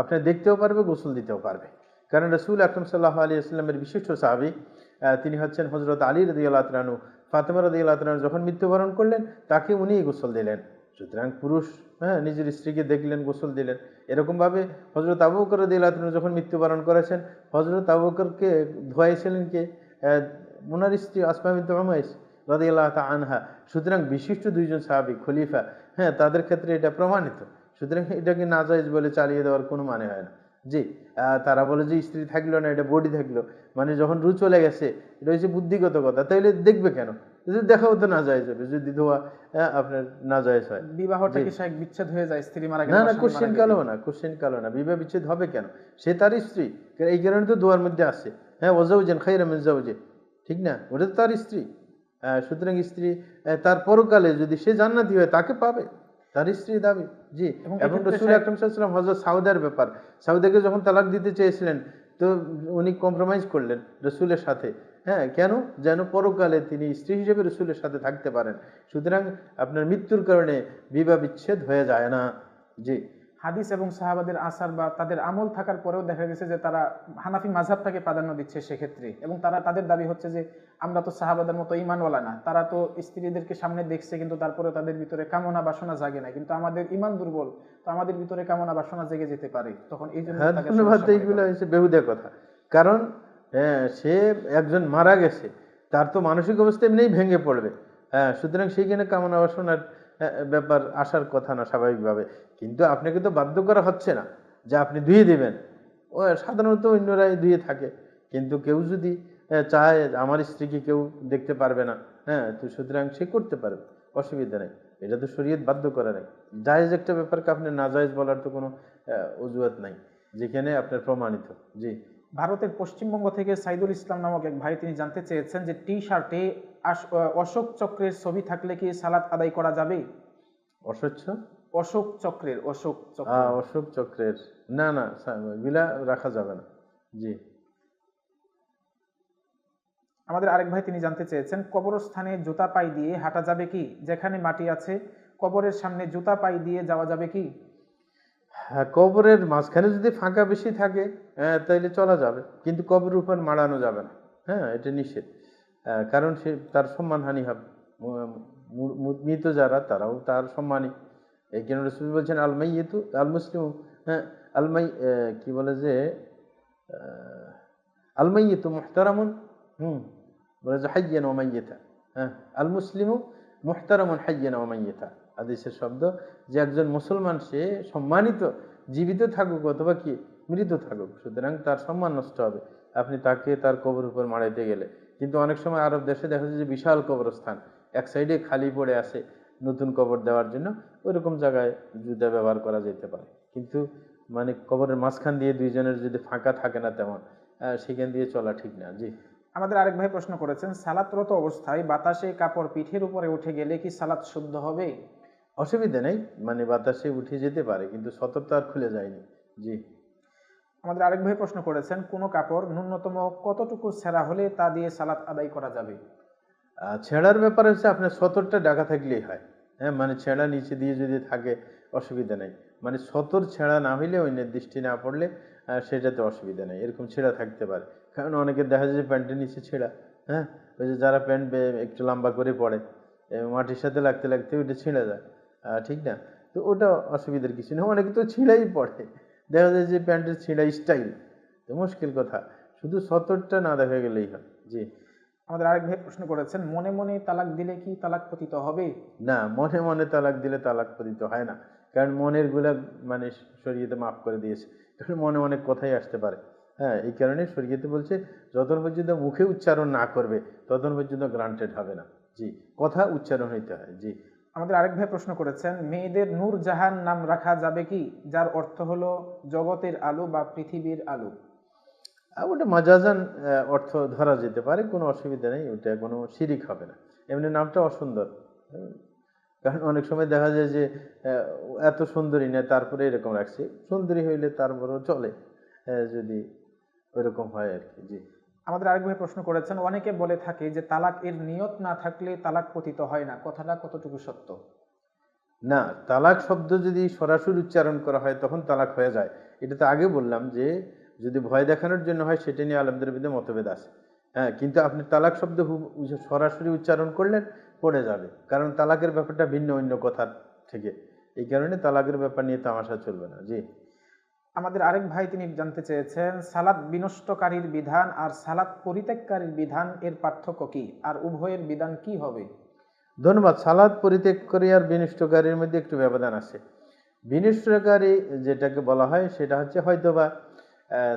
আপনি দেখতেও পারবে, গোসল দিতেও পারবে, কারণ রাসূল আকরাম সাল্লাল্লাহু আলাইহি ওয়াসাল্লামের বিশিষ্ট সাহাবী, তিনি হচ্ছেন হযরত আলী রাদিয়াল্লাহু তাআলা আনহু। ফাতেমা রাদিয়াল্লাহু তাআলা আনহা যখন মৃত্যুবরণ করলেন, তাকে উনিই গোসল দিলেন। সুতরাং পুরুষ, হ্যাঁ, নিজের স্ত্রীকে দেখলেন, গোসল দিলেন। এরকমভাবে হযরত আবু বকর রাদিয়াল্লাহু তাআলা যখন মৃত্যুবরণ করেছেন, হযরত আবু বকরকে ধোয়াইছিলেন কে? ওনার স্ত্রী আসমা বিনতে উমাইস রাদিয়াল্লাহু তাআলা আনহা। সুতরাং বিশিষ্ট দুইজন সাহাবী, খলিফা, হ্যাঁ, তাদের ক্ষেত্রে এটা প্রমাণিত। সুতরাং এটাকে নাজায়েজ বলে চালিয়ে দেওয়ার কোনো মানে হয় না। জি। তারা বলে যে স্ত্রী থাকলো না, এটা বডি থাকলো, মানে যখন রু চলে গেছে, এটা হচ্ছে বুদ্ধিগত কথা। তাইলে দেখবে কেন? যদি দেখাও তো নাজায়েজ হবে, যদি ধোয়া আপনার নাজায়েজ হয়। বিবাহটা জি। কি শাইখ বিচ্ছেদ হয়ে যায় স্ত্রী মারা গেলে না বা না, স্বামী মারা কোশ্চেন গেলে? কালো না, কোশ্চেন কালো না, বিবাহ বিচ্ছেদ হবে কেন? সে তার স্ত্রী, এই কারণে তো দোয়ার মধ্যে আছে, হ্যাঁ, ওয়াজাউজান খায়রাম মিন যাওজিন, ঠিক না? ওটা তো তার স্ত্রী। সুতরাং স্ত্রী তার পরকালে যদি সে জান্নাতি হয়, তাকে পাবে, তার স্ত্রী দাবি। জি। এবং এবং এক্ষেত্রে রাসূল শাইখ আকরাম সাল্লাল্লাহু আলাইহি ওয়াসাল্লাম হযরত সাউদার ব্যাপার, সাউদাকে যখন তালাক দিতে চেয়েছিলেন, তো উনি কম্প্রোমাইজ করলেন রসুলের সাথে। হ্যাঁ, কেন? যেন পরকালে তিনি স্ত্রী হিসেবে রসুলের সাথে থাকতে পারেন। সুতরাং আপনার মৃত্যুর কারণে বিবাহ বিচ্ছেদ হয়ে যায় না। জি। হাদিস এবং সাহাবাদের আসার বা তাদের আমল থাকার পরেও দেখা গেছে যে তারা হানাফি মাযহাবটাকে প্রাধান্য দিচ্ছে সেক্ষেত্রে, এবং তাদের দাবি হচ্ছে যে আমরা তো সাহাবাদের মতো ঈমানওয়ালা না, তারা তো স্ত্রীদেরকে সামনে দেখছে কিন্তু তারপরেও তাদের ভিতরে কামনা বাসনা জাগে না, কিন্তু আমাদের ঈমান দুর্বল, তো আমাদের ভিতরে কামনা বাসনা জেগে যেতে পারে, তখন এই জন্য হ্যাঁ, তাকে ধন্যবাদ। সমস্যা মনে এইগুলো করে। হচ্ছে বেহুদা কথা। কারণ সে একজন মারা গেছে, তার তো মানসিক অবস্থা এমনিই ভেঙে পড়বে। হ্যাঁ, সুতরাং সেইখানে কামনা বাসনার ব্যাপার আসার কথা না স্বাভাবিকভাবে। কিন্তু আপনাকে তো বাধ্য করা হচ্ছে না যে আপনি ধুয়ে দিবেন। ও সাধারণত অন্যরাই ধুয়ে থাকে, কিন্তু কেউ যদি চায় আমার স্ত্রীকে কেউ দেখতে পারবে না, হ্যাঁ, তো সুতরাং সে করতে পারবে, অসুবিধা নেই। এটা তো শরীয়ত বাধ্য করে নাই। জায়েজ একটা ব্যাপারকে আপনি নাজায়েজ বলার তো কোনো অজুহাত নাই, যেখানে আপনার প্রমাণিত। জি। ভারতের পশ্চিমবঙ্গ থেকে সাইদুল ইসলাম নামক এক ভাই, তিনি জানতে চেয়েছেন যে টি শার্টে অশোক চক্রের ছবি থাকলে কি সালাত আদায় করা যাবে? অস্বচ্ছ অশোক চক্র। অশোক চক্রের না, না, এগুলা রাখা যাবে না। জি। আমাদের আরেক ভাই, তিনি জানতে চেয়েছেন কবরস্থানে জুতা পাই দিয়ে হাঁটা যাবে কি? যেখানে মাটি আছে কবরের সামনে জুতা পাই দিয়ে যাওয়া যাবে কি? হ্যাঁ, কবরের মাঝখানে যদি ফাঁকা বেশি থাকে তাইলে চলা যাবে, কিন্তু কবরের উপর মাড়ানো যাবে না। হ্যাঁ, এটা নিষেধ। কারণ সে তার সম্মানহানি হবে। মৃত যারা, তারাও তার সম্মানী। এই জন্য রাসূল বলছেন আল মাইয়িতু আল মুসলিমু, হ্যাঁ, আল মাই কি বলে যে আল মাইয়িতু মুহতারামুন, বলে যে হাইয়ান ওয়া মাইয়িতা। হ্যাঁ, আল মুসলিমু মুহতারামুন হাইয়ান ওয়া মাইয়িতা। হাদিসের শব্দ যে একজন মুসলমান সে সম্মানিত, জীবিত থাকুক অথবা কি মৃত থাকুক, সুতরাং তার সম্মান নষ্ট হবে আপনি তাকে তার কবর উপর মারাইতে গেলে। কিন্তু অনেক সময় আরব দেশে দেখা যায় যে বিশাল কবরস্থান, এক সাইডে খালি পড়ে আছে নতুন কবর দেওয়ার জন্য, ওইরকম জায়গায় জুতা ব্যবহার করা যেতে পারে। কিন্তু মানে কবরের মাঝখান দিয়ে দুইজনের যদি ফাঁকা থাকে না তেমন, সেখান দিয়ে চলা ঠিক না। জি। আমাদের আরেক ভাই প্রশ্ন করেছেন সালাতরত অবস্থায় বাতাসে কাপড় পিঠের উপরে উঠে গেলে কি সালাত শুদ্ধ হবে? অসুবিধা নেই, মানে বাতাসে উঠে যেতে পারে, কিন্তু সতর তো আর খুলে যায়নি। জি। আমাদের আরেক ভাই প্রশ্ন করেছেন কোনো কাপড় ন্যূনতম কতটুকু ছেঁড়া হলে তা দিয়ে সালাত আদায় করা যাবে? ছেঁড়ার ব্যাপার হচ্ছে আপনার সতরটা ঢাকা থাকলেই হয়। হ্যাঁ, মানে ছেঁড়া নিচে দিয়ে যদি থাকে অসুবিধা নেই। মানে সতর ছেঁড়া না হইলে, ওই নির্দিষ্ট না পড়লে সেটাতে অসুবিধা নেই। এরকম ছেঁড়া থাকতে পারে, কারণ অনেকের দেখা যায় যে প্যান্টের নিচে ছেঁড়া। হ্যাঁ, ওই যে যারা প্যান্ট একটু লম্বা করে পড়ে, মাটির সাথে লাগতে লাগতে ওইটা ছিঁড়ে যায়, ঠিক না? তো ওটা অসুবিধার কিছু নেই। অনেকে তো ছিঁড়াই পড়ে, দেখা যায় যে প্যান্টের ছিঁড়া স্টাইল। তো মুশকিল কথা, শুধু সতরটা না দেখা গেলেই হয়। জি। আমাদের আরেক ভাই প্রশ্ন করেছেন মনে মনে তালাক দিলে কি তালাক পতিত হবে? না, মনে মনে তালাক দিলে তালাক পতিত হয় না, কারণ মনের গুলা মানে শরীয়তে মাফ করে দিয়েছে। কারণ মনে অনেক কথাই আসতে পারে। হ্যাঁ, এই কারণে শরীয়তে বলছে যতক্ষণ পর্যন্ত মুখে উচ্চারণ না করবে ততক্ষণ পর্যন্ত গ্রান্টেড হবে না। জি, কথা উচ্চারণ হইতে হয়। জি। আমাদের আরেক ভাই প্রশ্ন করেছেন মেয়েদের নূর জাহান নাম রাখা যাবে কি, যার অর্থ হলো জগতের আলো বা পৃথিবীর আলো? ওটা মাজাজান অর্থ ধরা যেতে পারে, কোনো অসুবিধা নেই, ওটা কোনো শিরিক হবে না। এমনি নামটা অসুন্দর। হুম, কারণ অনেক সময় দেখা যায় যে এত সুন্দরী না তারপরে এরকম রাখছে, সুন্দরী হইলে তারপরেও চলে, যদি ওইরকম হয় আর কি। জি। আমাদের আরেক ভাই প্রশ্ন করেছেন অনেকে বলে থাকে যে তালাক এর নিয়ত না থাকলে তালাক পতিত হয় না, কথাটা কতটুকু সত্য? না, তালাক শব্দ যদি সরাসরি উচ্চারণ করা হয় তখন তালাক হয়ে যায়। এটা তো আগে বললাম যে যদি ভয় দেখানোর জন্য হয় সেটা নিয়ে আলেমদের মধ্যে মতভেদ আছে। হ্যাঁ, কিন্তু আপনি তালাক শব্দ সরাসরি উচ্চারণ করলেন পড়ে যাবে, কারণ তালাকের ব্যাপারটা ভিন্ন অন্য কথার থেকে। এই কারণে তালাকের ব্যাপার নিয়ে তামাশা চলবে না। জি। আমাদের আরেক ভাই তিনি জানতে চেয়েছেন সালাত বিনষ্টকারীর বিধান আর সালাত পরিত্যাগকারীর বিধান এর পার্থক্য কি, আর উভয়ের বিধান কি হবে? ধন্যবাদ। সালাদ পরিত্যাগকারী আর বিনষ্টকারীর মধ্যে একটু ব্যবধান আছে। বিনষ্টকারী যেটাকে বলা হয় সেটা হচ্ছে হয়তোবা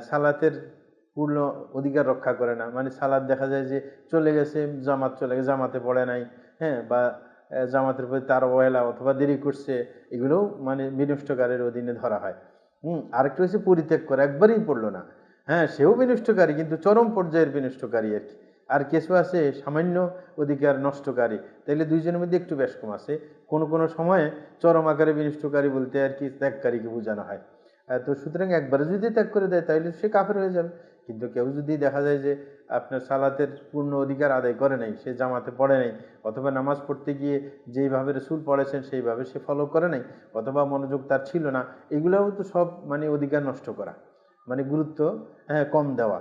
সালাতের পূর্ণ অধিকার রক্ষা করে না, মানে সালাদ দেখা যায় যে চলে গেছে, জামাত চলে গেছে, জামাতে পড়ে নাই, হ্যাঁ, বা জামাতের প্রতি তার অবহেলা অথবা দেরি করছে, এগুলোও মানে বিনষ্টকারীর অধীনে ধরা হয়। আরেকটা হচ্ছে পরিত্যাগ করে, একবারেই পড়লো না, হ্যাঁ, সেও বিনষ্টকারী, কিন্তু চরম পর্যায়ের বিনষ্টকারী আর কি। আর কিছু আছে সামান্য অধিকার নষ্টকারী, তাইলে দুইজনের মধ্যে একটু বেশ কম আছে। কোনো কোনো সময়ে চরম আকারে বিনষ্টকারী বলতে আর কি ত্যাগকারীকে বোঝানো হয়। তো সুতরাং একবারে যদি ত্যাগ করে দেয় তাহলে সে কাফের হয়ে যাবে। কিন্তু কেউ যদি দেখা যায় যে আপনার সালাতের পূর্ণ অধিকার আদায় করে নাই, সে জামাতে পড়ে নাই, অথবা নামাজ পড়তে গিয়ে যেইভাবে রসুল পড়েছেন সেইভাবে সে ফলো করে নাই, অথবা মনোযোগ তার ছিল না, এগুলোও তো সব মানে অধিকার নষ্ট করা, মানে গুরুত্ব কম দেওয়া।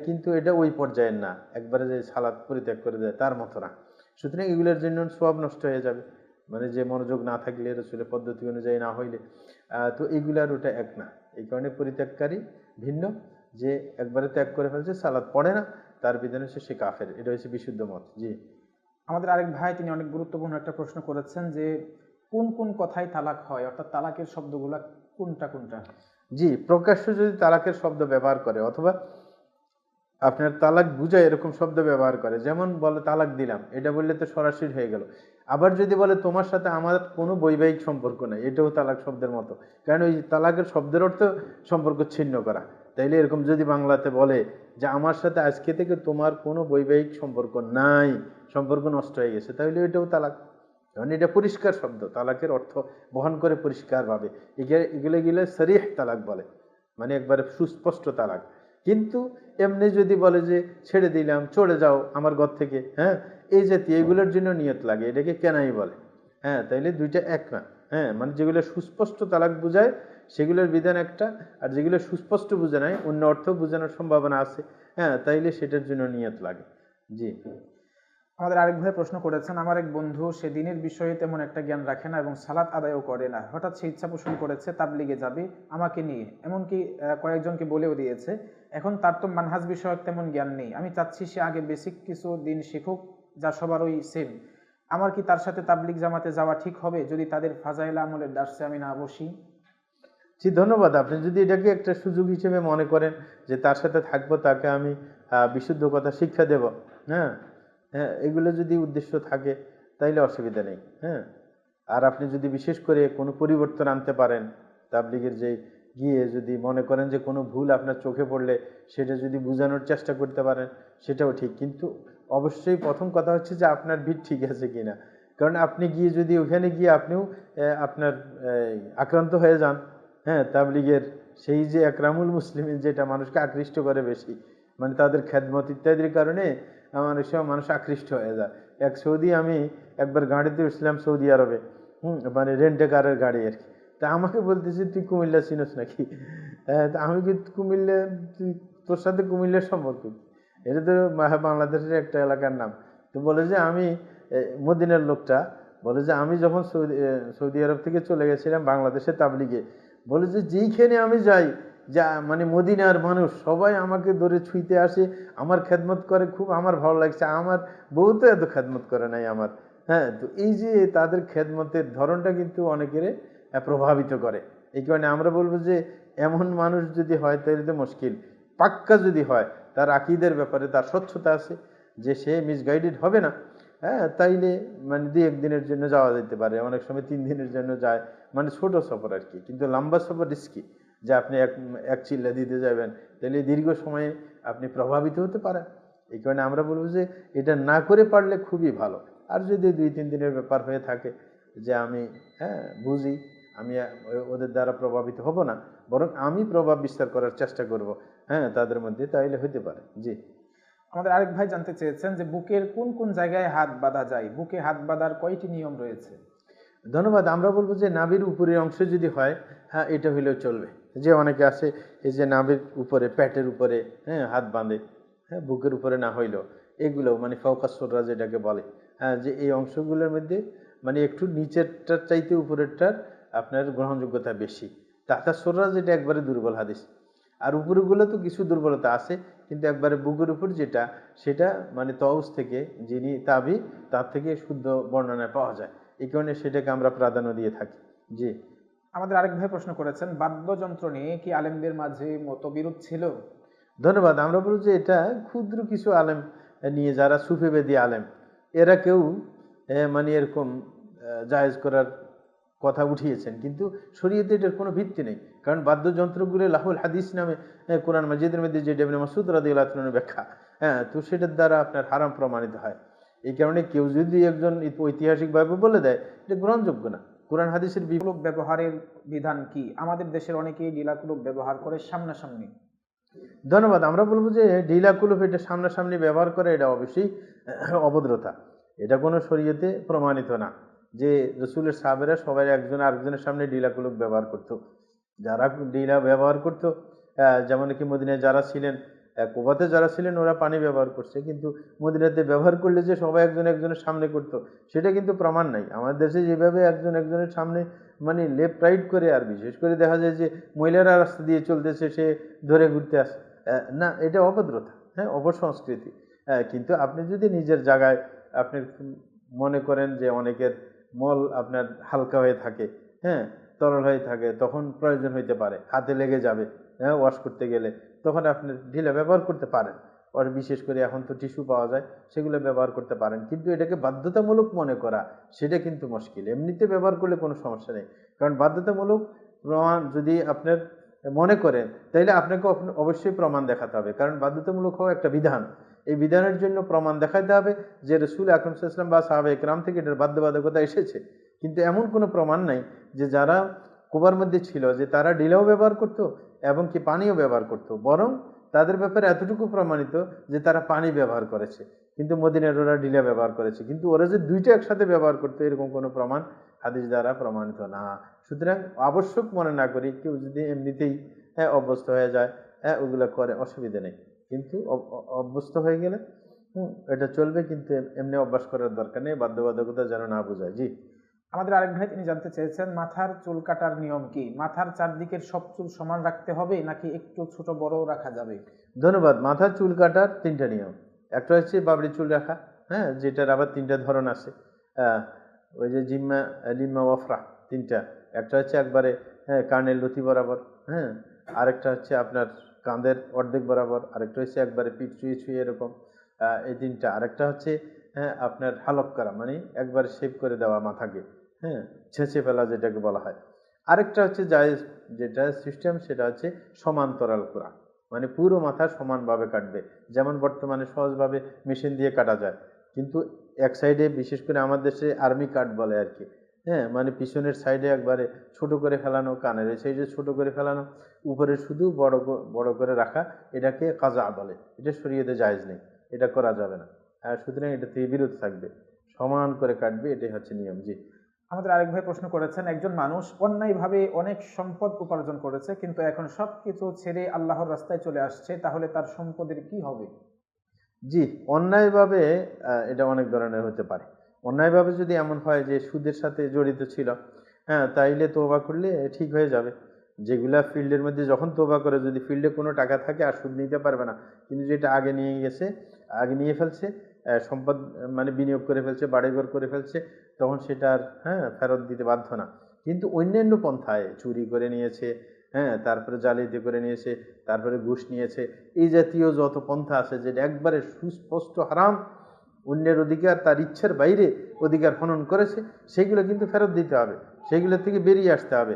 কিন্তু এটা ওই পর্যায়ের না, একবারে যে সালাত পরিত্যাগ করে দেয় তার মতো না। সুতরাং এগুলোর জন্য সব নষ্ট হয়ে যাবে, মানে যে মনোযোগ না থাকলে, রসুলের পদ্ধতি অনুযায়ী না হইলে। তো এইগুলার ওটা এক না। এই কারণে পরিত্যাগকারী ভিন্ন, যে একবারে ত্যাগ করে ফেলছে, সালাত পড়ে না, তার বিধান হচ্ছে সে কাফের। এটা হচ্ছে বিশুদ্ধ মত। জি, আমাদের আরেক ভাই তিনি অনেক গুরুত্বপূর্ণ একটা প্রশ্ন করেছেন যে কোন কোন কথায় তালাক হয়, অর্থাৎ তালাকের শব্দগুলা কোনটা কোনটা। জি, প্রকাশ্য যদি তালাকের শব্দ ব্যবহার করে, অথবা আপনার তালাক বুঝায় এরকম শব্দ ব্যবহার করে, যেমন বলে তালাক দিলাম, এটা বললে তো সরাসরি হয়ে গেল। আবার যদি বলে তোমার সাথে আমার কোনো বৈবাহিক সম্পর্ক নাই, এটাও তালাক শব্দের মতো, কারণ ওই তালাকের শব্দের অর্থ সম্পর্ক ছিন্ন করা। তাইলে এরকম যদি বাংলাতে বলে যে আমার সাথে আজকে থেকে তোমার কোনো বৈবাহিক সম্পর্ক নাই, সম্পর্ক নষ্ট হয়ে গেছে, তাহলে এটাও তালাক। কারণ এটা পরিষ্কার শব্দ, তালাকের অর্থ বহন করে পরিষ্কারভাবে। এগুলো গেলে সরিহ তালাক বলে, মানে একবারে সুস্পষ্ট তালাক। কিন্তু এমনি যদি বলে যে ছেড়ে দিলাম, চলে যাও আমার ঘর থেকে, এই জাতীয় এগুলোর জন্য নিয়ত লাগে, এটাকে কেনাই বলে। তাইলে দুইটা এক না। মানে যেগুলো সুস্পষ্ট তালাক বুঝায় সেগুলোর বিধান একটা, আর যেগুলো সুস্পষ্ট বুঝে নাই, অন্য অর্থ বোঝানোর সম্ভাবনা আছে, তাইলে সেটার জন্য নিয়ত লাগে। জি, আমাদের আরেক ভাই প্রশ্ন করেছেন, আমার এক বন্ধু সে দিনের বিষয়ে তেমন একটা জ্ঞান রাখে না এবং সালাত আদায়ও করে না, হঠাৎ সে ইচ্ছা পোষণ করেছে তাবলিগে যাবে আমাকে নিয়ে, এমনকি কয়েকজনকে বলেও দিয়েছে। এখন তার তো মানহাজ বিষয়ক তেমন জ্ঞান নেই, আমি চাচ্ছি সে আগে বেসিক কিছু দিন শিখুক, যা সবারই সেম। আমার কি তার সাথে তাবলিগ জামাতে যাওয়া ঠিক হবে যদি তাদের ফাজাইল আমলের দার্সে আমি না বসি? জি, ধন্যবাদ। আপনি যদি এটাকে একটা সুযোগ হিসেবে মনে করেন যে তার সাথে থাকবো, তাকে আমি বিশুদ্ধ কথা শিক্ষা দেব, হ্যাঁ এগুলো যদি উদ্দেশ্য থাকে তাইলে অসুবিধা নেই। আর আপনি যদি বিশেষ করে কোনো পরিবর্তন আনতে পারেন, তাবলিগের যে গিয়ে যদি মনে করেন যে কোনো ভুল আপনার চোখে পড়লে সেটা যদি বোঝানোর চেষ্টা করতে পারেন, সেটাও ঠিক। কিন্তু অবশ্যই প্রথম কথা হচ্ছে যে আপনার ভিত ঠিক আছে কিনা। কারণ আপনি গিয়ে যদি ওখানে গিয়ে আপনিও আপনার আক্রান্ত হয়ে যান, তাবলিগের সেই যে একরামুল মুসলিমিন, যেটা মানুষকে আকৃষ্ট করে বেশি, মানে তাদের খেদমত ইত্যাদির কারণে অনেক সময় মানুষ আকৃষ্ট হয়ে যায়। আমি একবার গাড়িতে উঠছিলাম সৌদি আরবে, মানে রেন্টে কারের গাড়ি আর কি। তা আমাকে বলতেছে তুই কুমিল্লা চিনোস নাকি? তা আমি কি কুমিল্লা, তোর সাথে কুমিল্লার সম্পর্ক কি? এটা তো বাংলাদেশের একটা এলাকার নাম। তো বলে যে আমি মদিনার লোকটা বলে যে আমি যখন সৌদি আরব থেকে চলে গেছিলাম বাংলাদেশে তাবলিগে, বলে যে যেইখানে আমি যাই, যা মানে মদিনার মানুষ সবাই আমাকে ধরে ছুঁইতে আসে, আমার খেদমত করে, খুব আমার ভালো লাগছে, আমার বউ তো এত খেদমত করে নাই আমার। তো এই যে তাদের খেদমতের ধরনটা কিন্তু অনেকের প্রভাবিত করে। এই কারণে আমরা বলবো যে এমন মানুষ যদি হয় তাহলে তো মুশকিল। পাক্কা যদি হয়, তার আকীদের ব্যাপারে তার স্বচ্ছতা আছে, যে সে মিসগাইডেড হবে না, তাইলে মানে 2-1 দিনের জন্য যাওয়া যেতে পারে, অনেক সময় 3 দিনের জন্য যায়, মানে ছোট সফর আর কি। কিন্তু লম্বা সফর রিস্কি, যে আপনি এক চিল্লা দিতে যাবেন, তাহলে দীর্ঘ সময়ে আপনি প্রভাবিত হতে পারেন। এই কারণে আমরা বলবো যে এটা না করে পারলে খুবই ভালো। আর যদি 2-3 দিনের ব্যাপার হয়ে থাকে, যে আমি বুঝি আমি ওদের দ্বারা প্রভাবিত হব না, বরং আমি প্রভাব বিস্তার করার চেষ্টা করব তাদের মধ্যে, তাইলে হতে পারে। জি, আমাদের আরেক ভাই জানতে চেয়েছেন যে বুকের কোন কোন জায়গায় হাত বাঁধা যায়, বুকে হাত বাঁধার কয়টি নিয়ম রয়েছে? ধন্যবাদ। আমরা বলবো যে নাভির উপরের অংশ যদি হয়, এটা হইলেও চলবে। যে অনেকে আছে এই যে নাভির উপরে, পেটের উপরে হাত বাঁধে, বুকের উপরে না হইলেও, এগুলো মানে ফাওকাস সুররা যেটাকে বলে, যে এই অংশগুলোর মধ্যে মানে একটু নিচেরটার চাইতে উপরেরটার আপনার গ্রহণযোগ্যতা বেশি। তাহতা সুররা যেটা একবারে দুর্বল হাদিস, আর উপরগুলো তো কিছু দুর্বলতা আছে, কিন্তু একবারে বুকের উপর যেটা, সেটা মানে তওস থেকে যিনি তাবি, তার থেকে শুদ্ধ বর্ণনা পাওয়া যায়। এই কারণে সেটাকে আমরা প্রাধান্য দিয়ে থাকি। জি, আমাদের আরেক ভাই প্রশ্ন করেছেন, বাদ্যযন্ত্র নিয়ে কি আলেমদের মাঝে মতবিরোধ ছিল? ধন্যবাদ। আমরা বলব যে এটা ক্ষুদ্র কিছু আলেম নিয়ে, যারা সুফিবেদী আলেম, এরা কেউ মানে এরকম জায়েজ করার কথা উঠিয়েছেন, কিন্তু শরীয়তে এটার কোনো ভিত্তি নেই। কারণ বাদ্যযন্ত্রগুলো লাহুল হাদিস নামে কোরআন মাজিদের মধ্যে যে ইবনে মাসউদ রাদিয়াল্লাহু আনহু ব্যাখ্যা, তো সেটার দ্বারা আপনার হারাম প্রমাণিত হয়। এই কারণে কেউ যদি একজন ঐতিহাসিকভাবে বলে দেয়, এটা গ্রহণযোগ্য না। কোরআন হাদিসের কুলুপ ব্যবহারের বিধান কি? আমাদের দেশের অনেকেই ডিলা কুলুপ ব্যবহার করে সামনাসামনি। ধন্যবাদ। আমরা বলবো যে ঢিলা কুলুপ এটা সামনাসামনি ব্যবহার করে এটা অবশ্যই অভদ্রতা। এটা কোনো শরীয়তে প্রমাণিত না যে রসুলের সাহাবেরা সবাই একজন আরেকজনের সামনে ঢিলা কুলুপ ব্যবহার করতো। যারা ঢিলা ব্যবহার করতো, যেমন কি মদিনায় যারা ছিলেন, কুবাতে যারা ছিলেন ওরা পানি ব্যবহার করছে, কিন্তু মদিনাতে ব্যবহার করলে যে সবাই একজন একজনের সামনে করতো সেটা কিন্তু প্রমাণ নাই। আমাদের দেশে যেভাবে একজন একজনের সামনে মানে লেফট রাইট করে, আর বিশেষ করে দেখা যায় যে মহিলারা রাস্তা দিয়ে চলতেছে সে ধরে ঘুরতে আসে, না এটা অভদ্রতা, হ্যাঁ অপসংস্কৃতি। কিন্তু আপনি যদি নিজের জায়গায় আপনি মনে করেন যে অনেকের মল আপনার হালকা হয়ে থাকে, হ্যাঁ তরল হয়ে থাকে, তখন প্রয়োজন হইতে পারে, হাতে লেগে যাবে, হ্যাঁ ওয়াশ করতে গেলে, তখন আপনি ঢিলা ব্যবহার করতে পারেন। আর বিশেষ করে এখন তো টিস্যু পাওয়া যায়, সেগুলো ব্যবহার করতে পারেন। কিন্তু এটাকে বাধ্যতামূলক মনে করা সেটা কিন্তু মুশকিল। এমনিতে ব্যবহার করলে কোনো সমস্যা নেই, কারণ বাধ্যতামূলক প্রমাণ যদি আপনার মনে করেন তাইলে আপনাকে অবশ্যই প্রমাণ দেখাতে হবে, কারণ বাধ্যতামূলক হওয়া একটা বিধান। এই বিধানের জন্য প্রমাণ দেখাতে হবে যে রসুল আকরম সাল্লাল্লাহু আলাইহি ওয়াসাল্লাম বা সাহাবায়ে কেরাম থেকে এটার বাধ্যবাধকতা এসেছে। কিন্তু এমন কোনো প্রমাণ নাই যে যারা কুবার মধ্যে ছিল যে তারা ঢিলাও ব্যবহার করত এবং কি পানিও ব্যবহার করত, বরং তাদের ব্যাপারে এতটুকু প্রমাণিত যে তারা পানি ব্যবহার করেছে, কিন্তু মদিনার ওরা ঢিলা ব্যবহার করেছে। কিন্তু ওরা যে দুইটা একসাথে ব্যবহার করতো এরকম কোনো প্রমাণ হাদিস দ্বারা প্রমাণিত না। সুতরাং আবশ্যক মনে না করি কেউ যদি এমনিতেই অভ্যস্ত হয়ে যায়, ওগুলো করে অসুবিধা নেই। কিন্তু অভ্যস্ত হয়ে গেলে এটা চলবে, কিন্তু এমনি অভ্যাস করার দরকার নেই, বাধ্যবাধকতা যেন না বোঝায়। জি। আমাদের আরেক ভাই তিনি জানতে চেয়েছেন মাথার চুল কাটার নিয়ম কি? মাথার চারদিকের সব চুল সমান রাখতে হবে নাকি একটু ছোট বড় রাখা যাবে? ধন্যবাদ। মাথার চুল কাটার তিনটা নিয়ম। একটা হচ্ছে বাবরি চুল রাখা, হ্যাঁ যেটার আবার তিনটা ধরন আছে। ওই যে জিম্মা, লিম্মা, ওয়াফরা, তিনটা। একটা হচ্ছে একবারে কানের লতি বরাবর, হ্যাঁ আরেকটা হচ্ছে আপনার কাঁধের অর্ধেক বরাবর, আরেকটা হচ্ছে একবারে পিঠ ছুঁয়ে ছুঁয়ে এরকম, এই তিনটা। আরেকটা হচ্ছে আপনার হালক করা, মানে একবার শেপ করে দেওয়া মাথাকে, হ্যাঁ ছেঁচে ফেলা যেটাকে বলা হয়। আরেকটা হচ্ছে জায়েজ, যেটা সিস্টেম সেটা হচ্ছে সমান্তরাল করা, মানে পুরো মাথা সমানভাবে কাটবে, যেমন বর্তমানে সহজভাবে মেশিন দিয়ে কাটা যায়। কিন্তু এক সাইডে, বিশেষ করে আমাদের দেশে আর্মি কাট বলে আর কি, হ্যাঁ মানে পিছনের সাইডে একবারে ছোট করে ফেলানো, কানের এই সাইডে ছোট করে ফেলানো, উপরে শুধু বড় বড় করে রাখা, এটাকে কাজা বলে। এটা শরীয়তে জায়েজ নেই, এটা করা যাবে না। সুতরাং এটা থেকে বিরত থাকবে, সমান করে কাটবে, এটাই হচ্ছে নিয়ম। জি। আমাদের আরেক ভাই প্রশ্ন করেছেন একজন মানুষ অন্যায়ভাবে অনেক সম্পদ উপার্জন করেছে কিন্তু এখন সবকিছু ছেড়ে আল্লাহর রাস্তায় চলে আসছে, তাহলে তার সম্পদের কি হবে? জি, অন্যায়ভাবে এটা অনেক ধরনের হতে পারে। অন্যায়ভাবে যদি এমন হয় যে সুদের সাথে জড়িত ছিল, হ্যাঁ তাইলে তওবা করলে ঠিক হয়ে যাবে। যেগুলা ফিল্ডের মধ্যে যখন তওবা করে, যদি ফিল্ডে কোনো টাকা থাকে আর সুদ নিতে পারবে না, কিন্তু যেটা আগে নিয়ে গেছে, আগে নিয়ে ফেলছে, সম্পদ মানে বিনিয়োগ করে ফেলছে, বাড়িঘর করে ফেলছে, তখন সেটা আর ফেরত দিতে বাধ্য না। কিন্তু অন্যান্য পন্থায় চুরি করে নিয়েছে, হ্যাঁ তারপরে জালিয়াতি করে নিয়েছে, তারপরে ঘুষ নিয়েছে, এই জাতীয় যত পন্থা আছে যেটা একবারে সুস্পষ্ট হারাম, অন্যের অধিকার তার ইচ্ছার বাইরে অধিকার হনন করেছে, সেগুলো কিন্তু ফেরত দিতে হবে, সেগুলো থেকে বেরিয়ে আসতে হবে।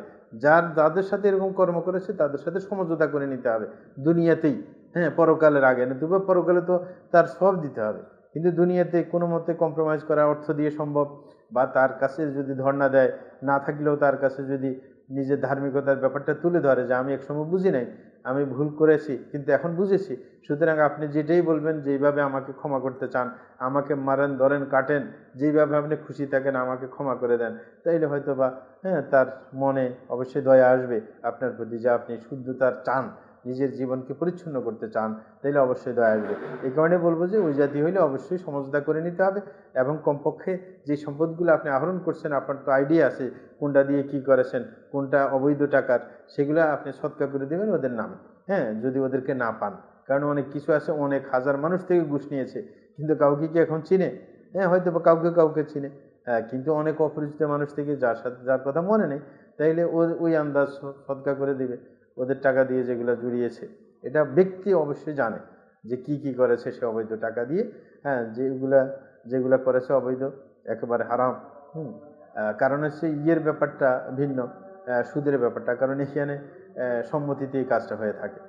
যাদের সাথে এরকম কর্ম করেছে তাদের সাথে সমঝোতা করে নিতে হবে দুনিয়াতেই, হ্যাঁ পরকালের আগে না, তবে পরকালে তো তার সব দিতে হবে। কিন্তু দুনিয়াতে কোনো মতে কম্প্রোমাইজ করা অর্থ দিয়ে সম্ভব, বা তার কাছে যদি ধর্ণা দেয়, না থাকলেও তার কাছে যদি নিজের ধার্মিকতার ব্যাপারটা তুলে ধরে যে আমি একসময় বুঝি নাই, আমি ভুল করেছি কিন্তু এখন বুঝেছি, সুতরাং আপনি যেটাই বলবেন, যেইভাবে আমাকে ক্ষমা করতে চান, আমাকে মারেন, ধরেন, কাটেন, যেইভাবে আপনি খুশি থাকেন আমাকে ক্ষমা করে দেন, তাইলে হয়তো বা তার মনে অবশ্যই দয়া আসবে আপনার প্রতি, যে আপনি শুদ্ধতার চান, নিজের জীবনকে পরিচ্ছন্ন করতে চান, তাইলে অবশ্যই দয়া আসবে। এই কারণে বলবো যে ওই জাতি হইলে অবশ্যই সমঝোতা করে নিতে হবে, এবং কমপক্ষে যে সম্পদগুলো আপনি আহরণ করছেন, আপনার তো আইডিয়া আছে কোনটা দিয়ে কি করেছেন, কোনটা অবৈধ টাকার, সেগুলো আপনি সৎকার করে দেবেন ওদের নামে, হ্যাঁ যদি ওদেরকে না পান। কারণ অনেক কিছু আছে, অনেক হাজার মানুষ থেকে ঘুষ নিয়েছে, কিন্তু কাউকে কি এখন চিনে? হয়তো বা কাউকে কাউকে চিনে, কিন্তু অনেক অপরিচিত মানুষ থেকে যার কথা মনে নেই, তাইলে ওই আন্দাজ সৎকার করে দিবে ওদের টাকা দিয়ে যেগুলো জুড়িয়েছে। এটা ব্যক্তি অবশ্যই জানে যে কি কি করেছে সে অবৈধ টাকা দিয়ে, যেগুলা করেছে অবৈধ, একেবারে হারাম। কারণ হচ্ছে ইয়ের ব্যাপারটা ভিন্ন, সুদের ব্যাপারটা, কারণ এখানে সম্মতিতে এই কাজটা হয়ে থাকে,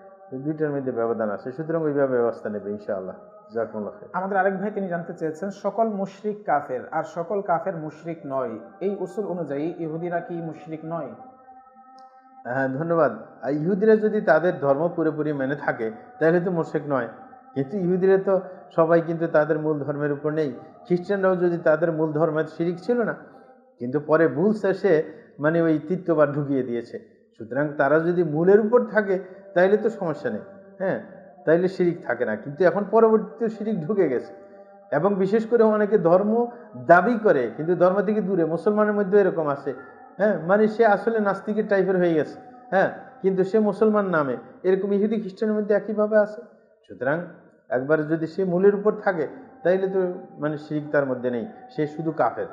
দুইটার মধ্যে ব্যবধান আছে, সুতরাং ওইভাবে ব্যবস্থা নেবে ইনশাআল্লাহ। জাযাকুমুল্লাহ খাইর। আমাদের আরেক ভাই তিনি জানতে চেয়েছেন সকল মুশরিক কাফের আর সকল কাফের মুশরিক নয়, এই উসুল অনুযায়ী ইহুদিরা কি মুশরিক নয়? হ্যাঁ, ধন্যবাদ। ইহুদিরা যদি তাদের ধর্ম পুরোপুরি মেনে থাকে তাহলে তো মুশরিক নয়, কিন্তু ইহুদিরা তো সবাই কিন্তু তাদের মূল ধর্মের উপর নেই। খ্রিস্টানরাও যদি তাদের মূল ধর্মের শিরিক ছিল না, কিন্তু পরে ভুল শেষে মানে ওই তৃতীয়বার ঢুকিয়ে দিয়েছে। সুতরাং তারা যদি মূলের উপর থাকে তাইলে তো সমস্যা নেই, হ্যাঁ, তাইলে শিরিক থাকে না। কিন্তু এখন পরবর্তীতে শিরিক ঢুকে গেছে, এবং বিশেষ করে অনেকে ধর্ম দাবি করে কিন্তু ধর্ম থেকে দূরে। মুসলমানের মধ্যে এরকম আছে, হ্যাঁ, মানে সে আসলে নাস্তিকের টাইপের হয়ে গেছে, হ্যাঁ, কিন্তু সে মুসলমান নামে। এরকম ইহুদি খ্রিস্টানের মধ্যে একইভাবে আছে। সুতরাং একবার যদি সে মূলের উপর থাকে তাইলে তো মানে শিরিক তার মধ্যে নেই, সে শুধু কাফের।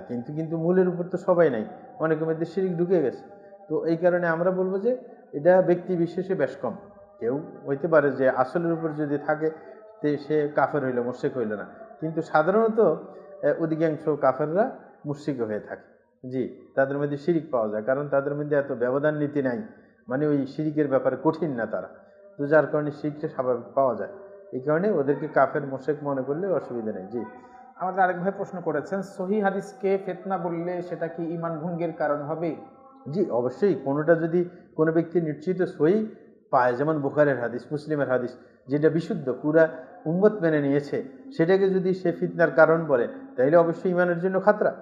কিন্তু কিন্তু মূলের উপর তো সবাই নাই, অনেকের মধ্যে শিরিক ঢুকে গেছে। তো এই কারণে আমরা বলবো যে এটা ব্যক্তি বিশেষে বেশ কম। কেউ হইতে পারে যে আসলের উপর যদি থাকে সে কাফের হইল, মুশরিক হইল না, কিন্তু সাধারণত অধিকাংশ কাফেররা মুশরিক হয়ে থাকে। জি, তাদের মধ্যে শিরিক পাওয়া যায়, কারণ তাদের মধ্যে এত ব্যবধান নীতি নাই, মানে ওই শিরিকের ব্যাপারে কঠিন না তারা। তো যার কারণে শিরিকটা স্বাভাবিক পাওয়া যায়। এই কারণে ওদেরকে কাফের মুশরিক মনে করলে অসুবিধা নেই। জি, আমাদের আরেক ভাই প্রশ্ন করেছেন, সহি হাদিসকে ফিতনা বললে সেটা কি ঈমান ভঙ্গের কারণ হবে? জি, অবশ্যই। কোনোটা যদি কোনো ব্যক্তি নিশ্চিত সহি পায়, যেমন বুখারের হাদিস, মুসলিমের হাদিস, যেটা বিশুদ্ধ পুরা উম্মত মেনে নিয়েছে, সেটাকে যদি সে ফিতনার কারণ বলে তাহলে অবশ্যই ইমানের জন্য খাতরা।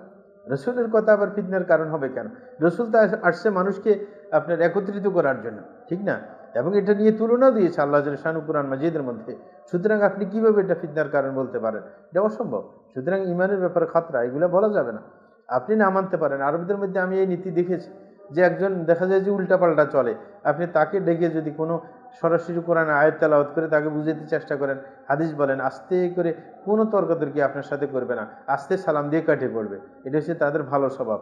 রসুলের কথা আবার ফিতনার কারণ হবে কেন? রসুল তো আসছে মানুষকে আপনার একত্রিত করার জন্য, ঠিক না? এবং এটা নিয়ে তুলনাও দিয়েছে আল্লাহ শানু কুরআন মাজিদের মধ্যে। সুতরাং আপনি কিভাবে এটা ফিতনার কারণ বলতে পারেন? এটা অসম্ভব। সুতরাং ইমানের ব্যাপারে খাতরা, এগুলো বলা যাবে না। আপনি না মানতে পারেন। আরবদের মধ্যে আমি এই নীতি দেখেছি যে একজন দেখা যায় যে উল্টাপাল্টা চলে, আপনি তাকে ডেকে যদি কোনো সরাসরি কোরআন আয়াত তেলাওয়াত করে তাকে বুঝাতে চেষ্টা করেন, হাদিস বলেন, আস্তে করে কোনো তর্কাতর্কি আপনার সাথে করবে না, আস্তে সালাম দিয়ে কাটে পড়বে। এটা হচ্ছে তাদের ভালো স্বভাব।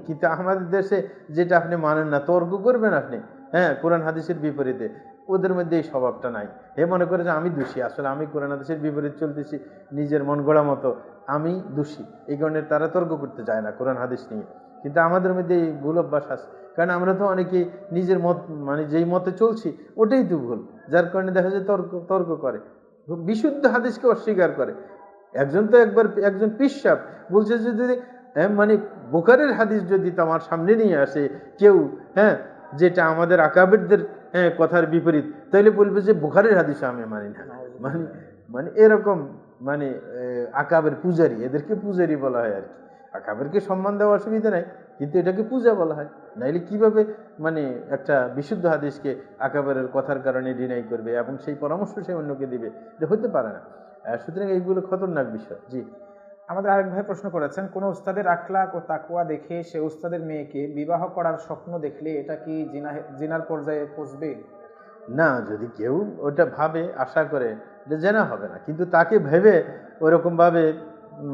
কিন্তু আমাদের দেশে যেটা আপনি মানেন না, তর্ক করবেন আপনি, হ্যাঁ, কোরআন হাদিসের বিপরীতে, ওদের মধ্যে এই স্বভাবটা নাই। হে মনে করে যে আমি দোষী, আসলে আমি কোরআন হাদিসের বিপরীত চলতেছি, নিজের মন গড়া মতো আমি দোষী। এই কারণে তারা তর্ক করতে চায় না কোরআন হাদিস নিয়ে। কিন্তু আমাদের মধ্যে এই ভুল অভ্যাস আছে, কারণ আমরা তো অনেকেই নিজের মত, মানে যেই মতে চলছি ওটাই তো ভুল, যার কারণে দেখা যায় তর্ক তর্ক করে, বিশুদ্ধ হাদিসকে অস্বীকার করে। একজন তো একবার একজন পিসাব বলছে যে যদি মানে বুখারীর হাদিস যদি তোমার সামনে নিয়ে আসে কেউ, হ্যাঁ, যেটা আমাদের আকাবেরদের কথার বিপরীত, তাহলে বলবে যে বুখারীর হাদিস আমি মানি না। মানে মানে এরকম, মানে আকাবের পূজারী, এদেরকে পূজারী বলা হয় আর কি। আকাবেরকে সম্মান দেওয়া অসুবিধা নাই, কিন্তু এটাকে পূজা বলা হয়। নাইলে কিভাবে মানে একটা বিশুদ্ধ হাদিসকে আকাবেরের কথার কারণে ডিনাই করবে এবং সেই পরামর্শ সে অন্যকে দিবে? এটা হতে পারে না। সুতরাং এইগুলো খতরনাক বিষয়। জি, আমাদের আরেক ভাই প্রশ্ন করেছেন, কোন উস্তাদের আখলাক ও তাকওয়া দেখে সে উস্তাদের মেয়েকে বিবাহ করার স্বপ্ন দেখলে এটা কি জিনার পর্যায়ে পৌঁছবে? না, যদি কেউ ওটা ভাবে, আশা করে, এটা জেনা হবে না, কিন্তু তাকে ভেবে ওরকম ভাবে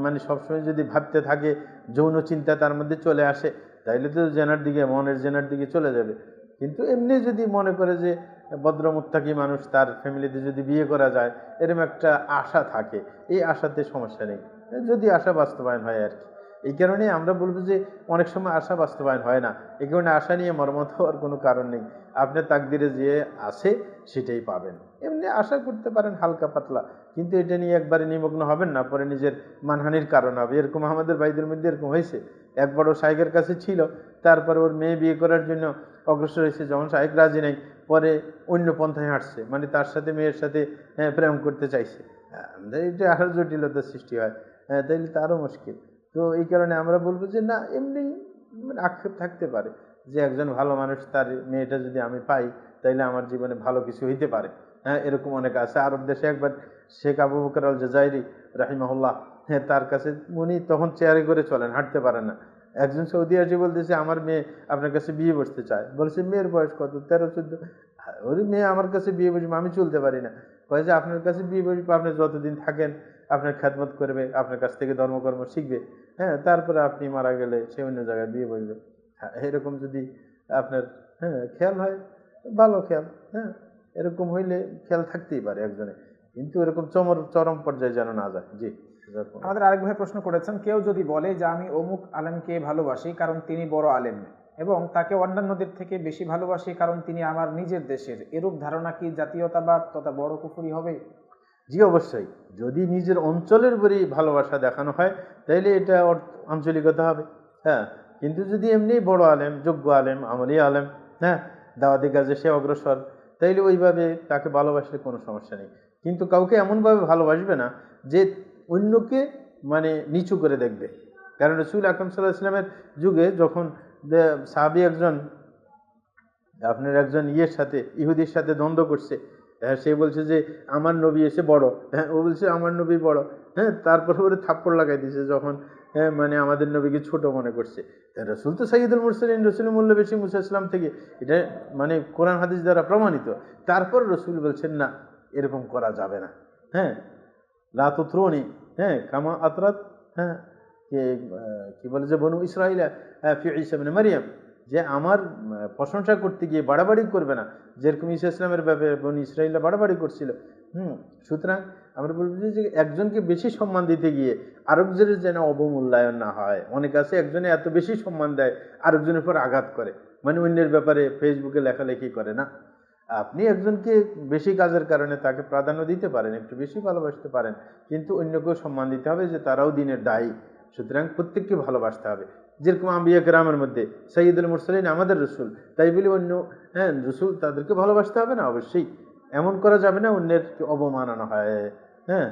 মানে সবসময় যদি ভাবতে থাকে, যৌন চিন্তা তার মধ্যে চলে আসে, তাইলে তো জেনার দিকে, মনের জেনার দিকে চলে যাবে। কিন্তু এমনি যদি মনে করে যে ভদ্রমুত্তাকি মানুষ, তার ফ্যামিলিতে যদি বিয়ে করা যায়, এরকম একটা আশা থাকে, এই আশাতে সমস্যা নেই, যদি আশা বাস্তবায়ন হয় আর কি। এই কারণে আমরা বলবো যে অনেক সময় আশা বাস্তবায়ন হয় না, এই কারণে আশা নিয়ে মর্মাহত হওয়ার কোনো কারণ নেই। আপনার তাকদিরে যে আছে সেটাই পাবেন। এমনি আশা করতে পারেন হালকা পাতলা, কিন্তু এটা নিয়ে একবারে নিমগ্ন হবেন না, পরে নিজের মানহানির কারণ হবে। এরকম আমাদের ভাইদের মধ্যে এরকম হয়েছে। এক বড় শাইখের কাছে ছিল, তারপরে ওর মেয়ে বিয়ে করার জন্য অগ্রসর হয়েছে, যখন শাইখ রাজি নাই, পরে অন্য পন্থায় হাঁটছে, মানে তার সাথে মেয়ের সাথে প্রেম করতে চাইছে। এটা আরো জটিলতার সৃষ্টি হয়, তাইলে তো আরো মুশকিল। তো এই কারণে আমরা বলবো যে না, এমনি মানে আক্ষেপ থাকতে পারে যে একজন ভালো মানুষ, তার মেয়েটা যদি আমি পাই তাইলে আমার জীবনে ভালো কিছু হইতে পারে। হ্যাঁ, এরকম অনেক আছে। আরব দেশে একবার শেখ আবু বকর আল জাজাইরি রাহিমাহুল্লাহ, হ্যাঁ, তার কাছে উনি তখন চেয়ারে করে চলেন, হাঁটতে পারেন না। একজন সৌদি আসি বলতেছে আমার মেয়ে আপনার কাছে বিয়ে বসতে চায়। বলছে মেয়ের বয়স কত? 13-14। ওর মেয়ে আমার কাছে বিয়ে বসবে, আমি চলতে পারি না। কয়ে যে আপনার কাছে বিয়ে বসবে, আপনি যতদিন থাকেন আপনার খেদমত করবে, আপনার কাছ থেকে ধর্মকর্ম শিখবে, হ্যাঁ, তারপরে আপনি মারা গেলে সে অন্য জায়গায় বিয়ে বসবে। হ্যাঁ, এরকম যদি আপনার খেয়াল হয়, ভালো খেয়াল, হ্যাঁ, এরকম হইলে খেয়াল থাকতেই পারে একজনে, কিন্তু এরকম চরম পর্যায়ে যেন না যায়। জি, আমাদের আরেক ভাই প্রশ্ন করেছেন, কেউ যদি বলে যে আমি অমুক আলেমকে ভালোবাসি কারণ তিনি বড় আলেম, এবং তাকে অন্যান্যদের থেকে বেশি ভালোবাসি কারণ তিনি আমার নিজের দেশের, এরূপ ধারণা কি জাতীয়তাবাদ তথা বড় কুফরি হবে? জি, অবশ্যই। যদি নিজের অঞ্চলের উপরই ভালোবাসা দেখানো হয় তাহলে এটা আঞ্চলিকতা হবে। হ্যাঁ, কিন্তু যদি এমনি বড় আলেম, যোগ্য আলেম, আমলি আলেম, হ্যাঁ, দাওয়াতি কাজে সে অগ্রসর, তাইলে ওইভাবে তাকে ভালোবাসলে কোনো সমস্যা নেই। কিন্তু কাউকে এমনভাবে ভালোবাসবে না যে অন্যকে মানে নিচু করে দেখবে। কারণ রাসূল আকরাম সাল্লাল্লাহু আলাইহি ওয়াসাল্লামের যুগে যখন সাহাবী একজন আপনার একজন সাথে ইহুদির সাথে দ্বন্দ্ব করছে, হ্যাঁ, সে বলছে যে আমার নবী এসে বড়, হ্যাঁ, ও বলছে আমার নবী বড়, হ্যাঁ, তারপরে ওরে থাপ্পড় লাগাই দিয়েছে যখন, হ্যাঁ, মানে আমাদের নবীকে ছোট মনে করছে। রসুল তো সাইয়্যিদুল মুরসালিন, রসুলের মূল্য বেশি মুসা ইসলাম থেকে, এটা মানে কোরআন হাদিস দ্বারা প্রমাণিত। তারপর রসুল বলছেন না, এরকম করা যাবে না। হ্যাঁ, লা তুতরুনি, হ্যাঁ, কামা আতরাত, হ্যাঁ, কি বলে যে বনু ইসরাঈলা ফি ঈসা ইবনে মারইয়াম, যে আমার প্রশংসা করতে গিয়ে বাড়াবাড়ি করবে না, যেরকম ঈসা ইসলামের ব্যাপারে বনু ইসরাঈলা বাড়াবাড়ি করছিল। সুতরাং আমরা বলবো যে একজনকে বেশি সম্মান দিতে গিয়ে আরেকজনের যেন অবমূল্যায়ন না হয়। অনেক আছে একজনে এত বেশি সম্মান দেয়, আরেকজনের উপর আঘাত করে, মানে অন্যের ব্যাপারে ফেসবুকে লেখালেখি করে। না, আপনি একজনকে বেশি কাজের কারণে তাকে প্রাধান্য দিতে পারেন, একটু বেশি ভালোবাসতে পারেন, কিন্তু অন্যকেও সম্মান দিতে হবে যে তারাও দিনের দায়ী। সুতরাং প্রত্যেককে ভালোবাসতে হবে। যেরকম আম্বিয়া কেরামের মধ্যে সাইয়্যিদুল মুরসালিন আমাদের রসুল, তাই বলে অন্য, হ্যাঁ, রসুল তাদেরকে ভালোবাসতে হবে না? অবশ্যই। এমন করা যাবে না অন্যের অবমাননা হয়। হ্যাঁ,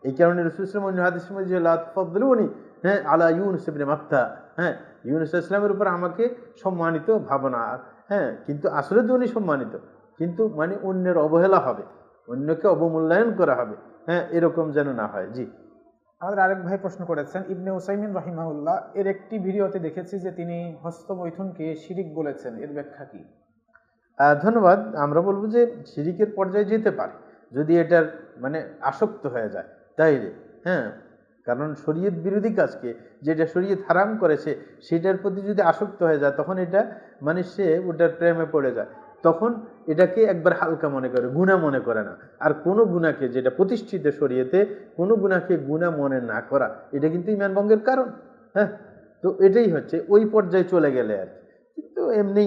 এই কারণে রসুল ইসলাম অন্য হাদিসের মধ্যে যে লা তুফাদ্দিলুনি, হ্যাঁ, আলা ইউনুস ইবনে মাত্তা, হ্যাঁ, ইউনুস ইসলামের উপর আমাকে সম্মানিত ভাবনা। হ্যাঁ, কিন্তু আসলে তো উনি সম্মানিত, কিন্তু মানে অন্যের অবহেলা হবে, অন্যকে অবমূল্যায়ন করা হবে, হ্যাঁ, এরকম যেন না হয়। জি। আমাদের আরেক ভাই প্রশ্ন করেছেন, ইবনে উসাইমিন রাহিমাহুল্লাহ এর একটি ভিডিওতে দেখেছি যে তিনি হস্তমৈথুনকে শিরিক বলেছেন, এর ব্যাখ্যা কি? ধন্যবাদ। আমরা বলবো যে শিরিকের পর্যায়ে যেতে পারে যদি এটার মানে আসক্ত হয়ে যায় তাইলে। হ্যাঁ, কারণ শরীয়ত বিরোধী কাজকে, যেটা শরীয়ত হারাম করেছে, সেটার প্রতি যদি আসক্ত হয়ে যায় তখন এটা মানে সে ওটার প্রেমে পড়ে যায়, তখন এটাকে একবার হালকা মনে করে, গুনাহ মনে করে না। আর কোনো গুনাহকে, যেটা প্রতিষ্ঠিত শরীয়তে, কোনো গুনাহকে গুনাহ মনে না করা, এটা কিন্তু ঈমান ভঙ্গের কারণ। হ্যাঁ, তো এটাই হচ্ছে ওই পর্যায়ে চলে গেলে আর কি। কিন্তু এমনি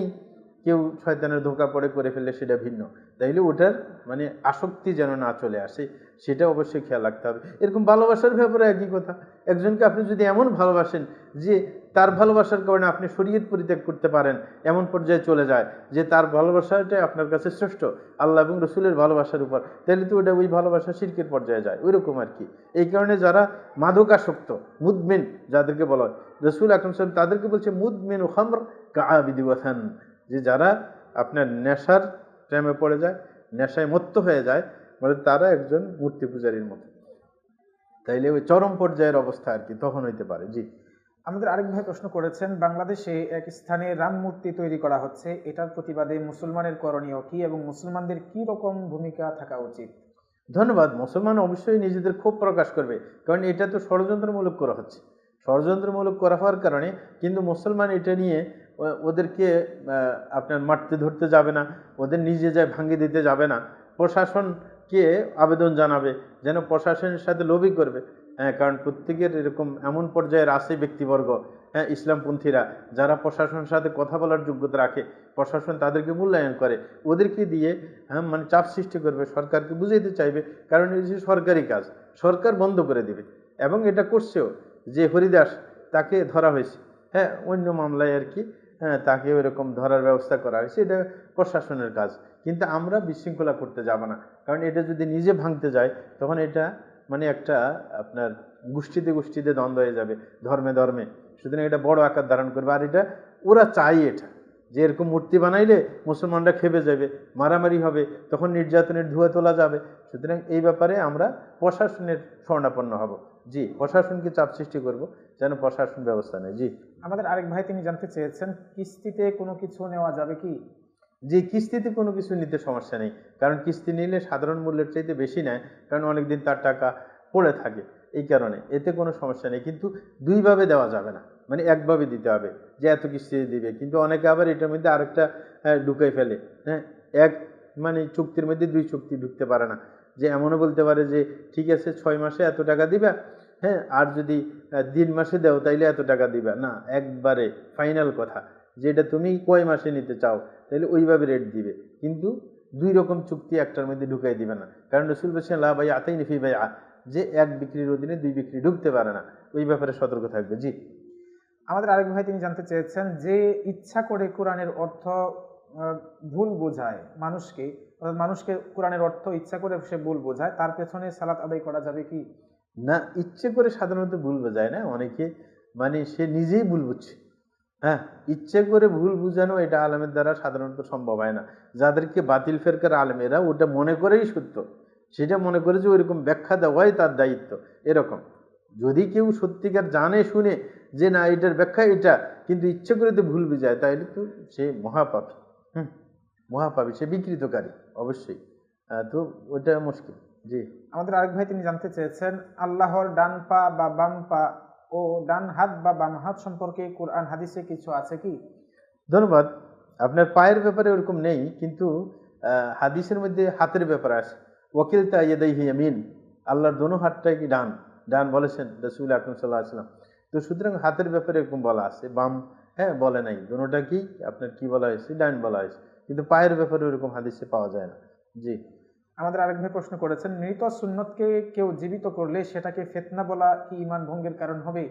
কেউ শয়তানের ধোঁকা পড়ে করে ফেললে সেটা ভিন্ন, তাইলে ওটার মানে আসক্তি যেন না চলে আসে, সেটা অবশ্যই খেয়াল রাখতে হবে। এরকম ভালোবাসার ব্যাপারে একই কথা। একজনকে আপনি যদি এমন ভালোবাসেন যে তার ভালোবাসার কারণে আপনি শরীয়ত পরিত্যাগ করতে পারেন, এমন পর্যায়ে চলে যায় যে তার ভালোবাসাটাই আপনার কাছে শ্রেষ্ঠ আল্লাহ এবং রসুলের ভালোবাসার উপর, তাহলে তো ওটা ওই ভালোবাসা শিরকের পর্যায়ে যায়, ওই রকম আর কি। এই কারণে যারা মাদকাসক্ত, মুদমিন যাদেরকে বলা হয়, রসুল আকরাম সাল্লাল্লাহু আলাইহি ওয়াসাল্লাম তাদেরকে বলছে মুদমিন ও খামর কাআবিদি ওয়াথান, যে যারা আপনার নেশার প্রেমে পড়ে যায়, নেশায় মত্ত হয়ে যায়, মানে তারা একজন মূর্তি পূজারীর মতো। তাইলে ওই চরম পর্যায়ের অবস্থা আর কি তখন হইতে পারে। জি। আমাদের আরেক ভাই প্রশ্ন করেছেন, বাংলাদেশে এক স্থানে রাম মূর্তি তৈরি করা হচ্ছে, এটার প্রতিবাদে মুসলমানের করণীয় কি এবং মুসলমানদের কি রকম ভূমিকা থাকা উচিত? ধন্যবাদ। মুসলমান অবশ্যই নিজেদের ক্ষোভ প্রকাশ করবে, কারণ এটা তো ষড়যন্ত্রমূলক করা হচ্ছে। ষড়যন্ত্রমূলক করা হওয়ার কারণে কিন্তু মুসলমান এটা নিয়ে ওদেরকে আপনার মারতে ধরতে যাবে না, ওদের নিজে যায় ভাঙিয়ে দিতে যাবে না, প্রশাসনকে আবেদন জানাবে যেন প্রশাসনের সাথে লবি করবে। হ্যাঁ, কারণ প্রত্যেকের এরকম এমন পর্যায়ের আছে ব্যক্তিবর্গ, হ্যাঁ, ইসলামপন্থীরা, যারা প্রশাসনের সাথে কথা বলার যোগ্যতা রাখে, প্রশাসন তাদেরকে মূল্যায়ন করে, ওদেরকে দিয়ে, হ্যাঁ, মানে চাপ সৃষ্টি করবে, সরকারকে বুঝাইতে চাইবে, কারণ এই যে সরকারি কাজ, সরকার বন্ধ করে দিবে। এবং এটা করছেও, যে হরিদাস তাকে ধরা হয়েছে, হ্যাঁ, অন্য মামলায় আর কি, হ্যাঁ, তাকে ওইরকম ধরার ব্যবস্থা করা হয়েছে, এটা প্রশাসনের কাজ। কিন্তু আমরা বিশৃঙ্খলা করতে যাব না, কারণ এটা যদি নিজে ভাঙতে যায় তখন এটা মানে একটা আপনার গোষ্ঠীতে গোষ্ঠীতে দ্বন্দ্ব হয়ে যাবে, ধর্মে ধর্মে। সুতরাং এটা বড় আকার ধারণ করবে। আর এটা ওরা চাই, এটা যে এরকম মূর্তি বানাইলে মুসলমানরা খেপে যাবে, মারামারি হবে, তখন নির্যাতনের ধুয়া তোলা যাবে। সুতরাং এই ব্যাপারে আমরা প্রশাসনের শরণাপন্ন হব। জি, প্রশাসনকে চাপ সৃষ্টি করব যেন প্রশাসন ব্যবস্থা নেয়। জি। আমাদের আরেক ভাই তিনি জানতে চেয়েছেন, কিস্তিতে কোনো কিছু নেওয়া যাবে কি? যে কিস্তিতে কোনো কিছু নিতে সমস্যা নেই, কারণ কিস্তি নিলে সাধারণ মূল্যের চাইতে বেশি নেয়, কারণ অনেকদিন তার টাকা পড়ে থাকে, এই কারণে এতে কোনো সমস্যা নেই। কিন্তু দুইভাবে দেওয়া যাবে না, মানে একভাবে দিতে হবে যে এত কিস্তি দিবে। কিন্তু অনেকে আবার এটার মধ্যে আরেকটা ঢুকাই ফেলে, হ্যাঁ, এক মানে চুক্তির মধ্যে দুই চুক্তি ঢুকতে পারে না, যে এমনও বলতে পারে যে ঠিক আছে 6 মাসে এত টাকা দিবা, হ্যাঁ, আর যদি 3 মাসে দেও তাইলে এত টাকা দিবা না, একবারে ফাইনাল কথা, যেটা তুমি কয় মাসে নিতে চাও তাহলে ওইভাবে রেট দিবে। কিন্তু দুই রকম চুক্তি একটার মধ্যে ঢুকাই দিবে না, কারণ রসুল বলছেন লা বাইআ আতাইনি ফি বাইআ, যে এক বিক্রির অধীনে দুই বিক্রি ঢুকতে পারে না, ওই ব্যাপারে সতর্ক থাকবে। জি। আমাদের আরেক ভাই তিনি জানতে চেয়েছেন, যে ইচ্ছা করে কোরআনের অর্থ ভুল বোঝায় মানুষকে, অর্থাৎ মানুষকে কোরআনের অর্থ ইচ্ছা করে সে ভুল বোঝায়, তার পেছনে সালাত আদায় করা যাবে কি? না, ইচ্ছে করে সাধারণত ভুল বোঝায় না, অনেকে মানে সে নিজেই ভুল বুঝছে। হ্যাঁ, ইচ্ছে করে ভুল বুঝানো এটা আলেমের দ্বারা সাধারণত সম্ভব হয় না। যাদেরকে বাতিল ফেরকার আলেমেরা ওটা মনে করেই সত্য, সেটা মনে করে যে ওইরকম ব্যাখ্যা দেওয়াই তার দায়িত্ব, এরকম। যদি কেউ সত্যিকার জানে শুনে যে না এটার ব্যাখ্যা এটা, কিন্তু ইচ্ছে করে তো ভুল বুঝায়, তাইলে তো সে মহাপাপী। হুম, মহাপাপী, সে বিকৃতকারী অবশ্যই। তো ওটা মুশকিল। জি। আমাদের আরেক ভাই তিনি জানতে চেয়েছেন, আল্লাহর ডান পা বা বাম পা ও ডান হাত বা বাম হাত সম্পর্কে কোরআন হাদিসে কিছু আছে কি? ধন্যবাদ। আপনার পায়ের ব্যাপারে ওরকম নেই, কিন্তু হাদিসের মধ্যে হাতের ব্যাপারে আছে। ওয়াকিলতা ইয়াদাইহি ইয়ামিন, আল্লাহর দোনো হাতটাই কি ডান, ডান বলেছেন রাসূল আকরাম সাল্লাল্লাহু আলাইহি ওয়াসাল্লাম। তো সুতরাং হাতের ব্যাপারে এরকম বলা আছে, বাম হ্যাঁ বলে নাই, দোনোটা কি আপনার কি বলা হয়েছে, ডান বলা হয়েছে, কিন্তু পায়ের ব্যাপারে ওরকম হাদিসে পাওয়া যায় না। জি। আমাদের আরেক ভাই প্রশ্ন করেছেন, মৃত সুন্নতকে কেউ জীবিত করলে সেটাকে ফিতনা বলা কি ঈমান ভঙ্গের কারণ হবে?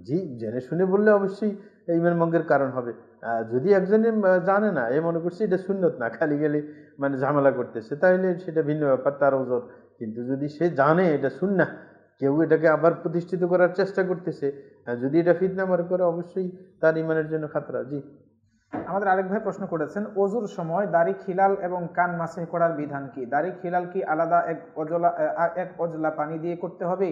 জি, জেনে শুনে বললে অবশ্যই ঈমান ভঙ্গের কারণ হবে। যদি একজনে জানে না, এ মনে করছে এটা সুন্নত না, খালি খালি মানে ঝামেলা করতেছে, তাহলে সেটা ভিন্ন ব্যাপার, তার ওজর। কিন্তু যদি সে জানে এটা সুন্নাহ, কেউ এটাকে আবার প্রতিষ্ঠিত করার চেষ্টা করতেছে, যদি এটা ফিতনা মনে করে, অবশ্যই তার ঈমানের জন্য খাতরা। জি। আমাদের আরেক ভাই প্রশ্ন করেছেন, অজুর সময় দাড়ি খিলাল এবং কান মাসে করার বিধান কি? দাড়ি খিলাল কি আলাদা এক অজলা পানি দিয়ে করতে হবে?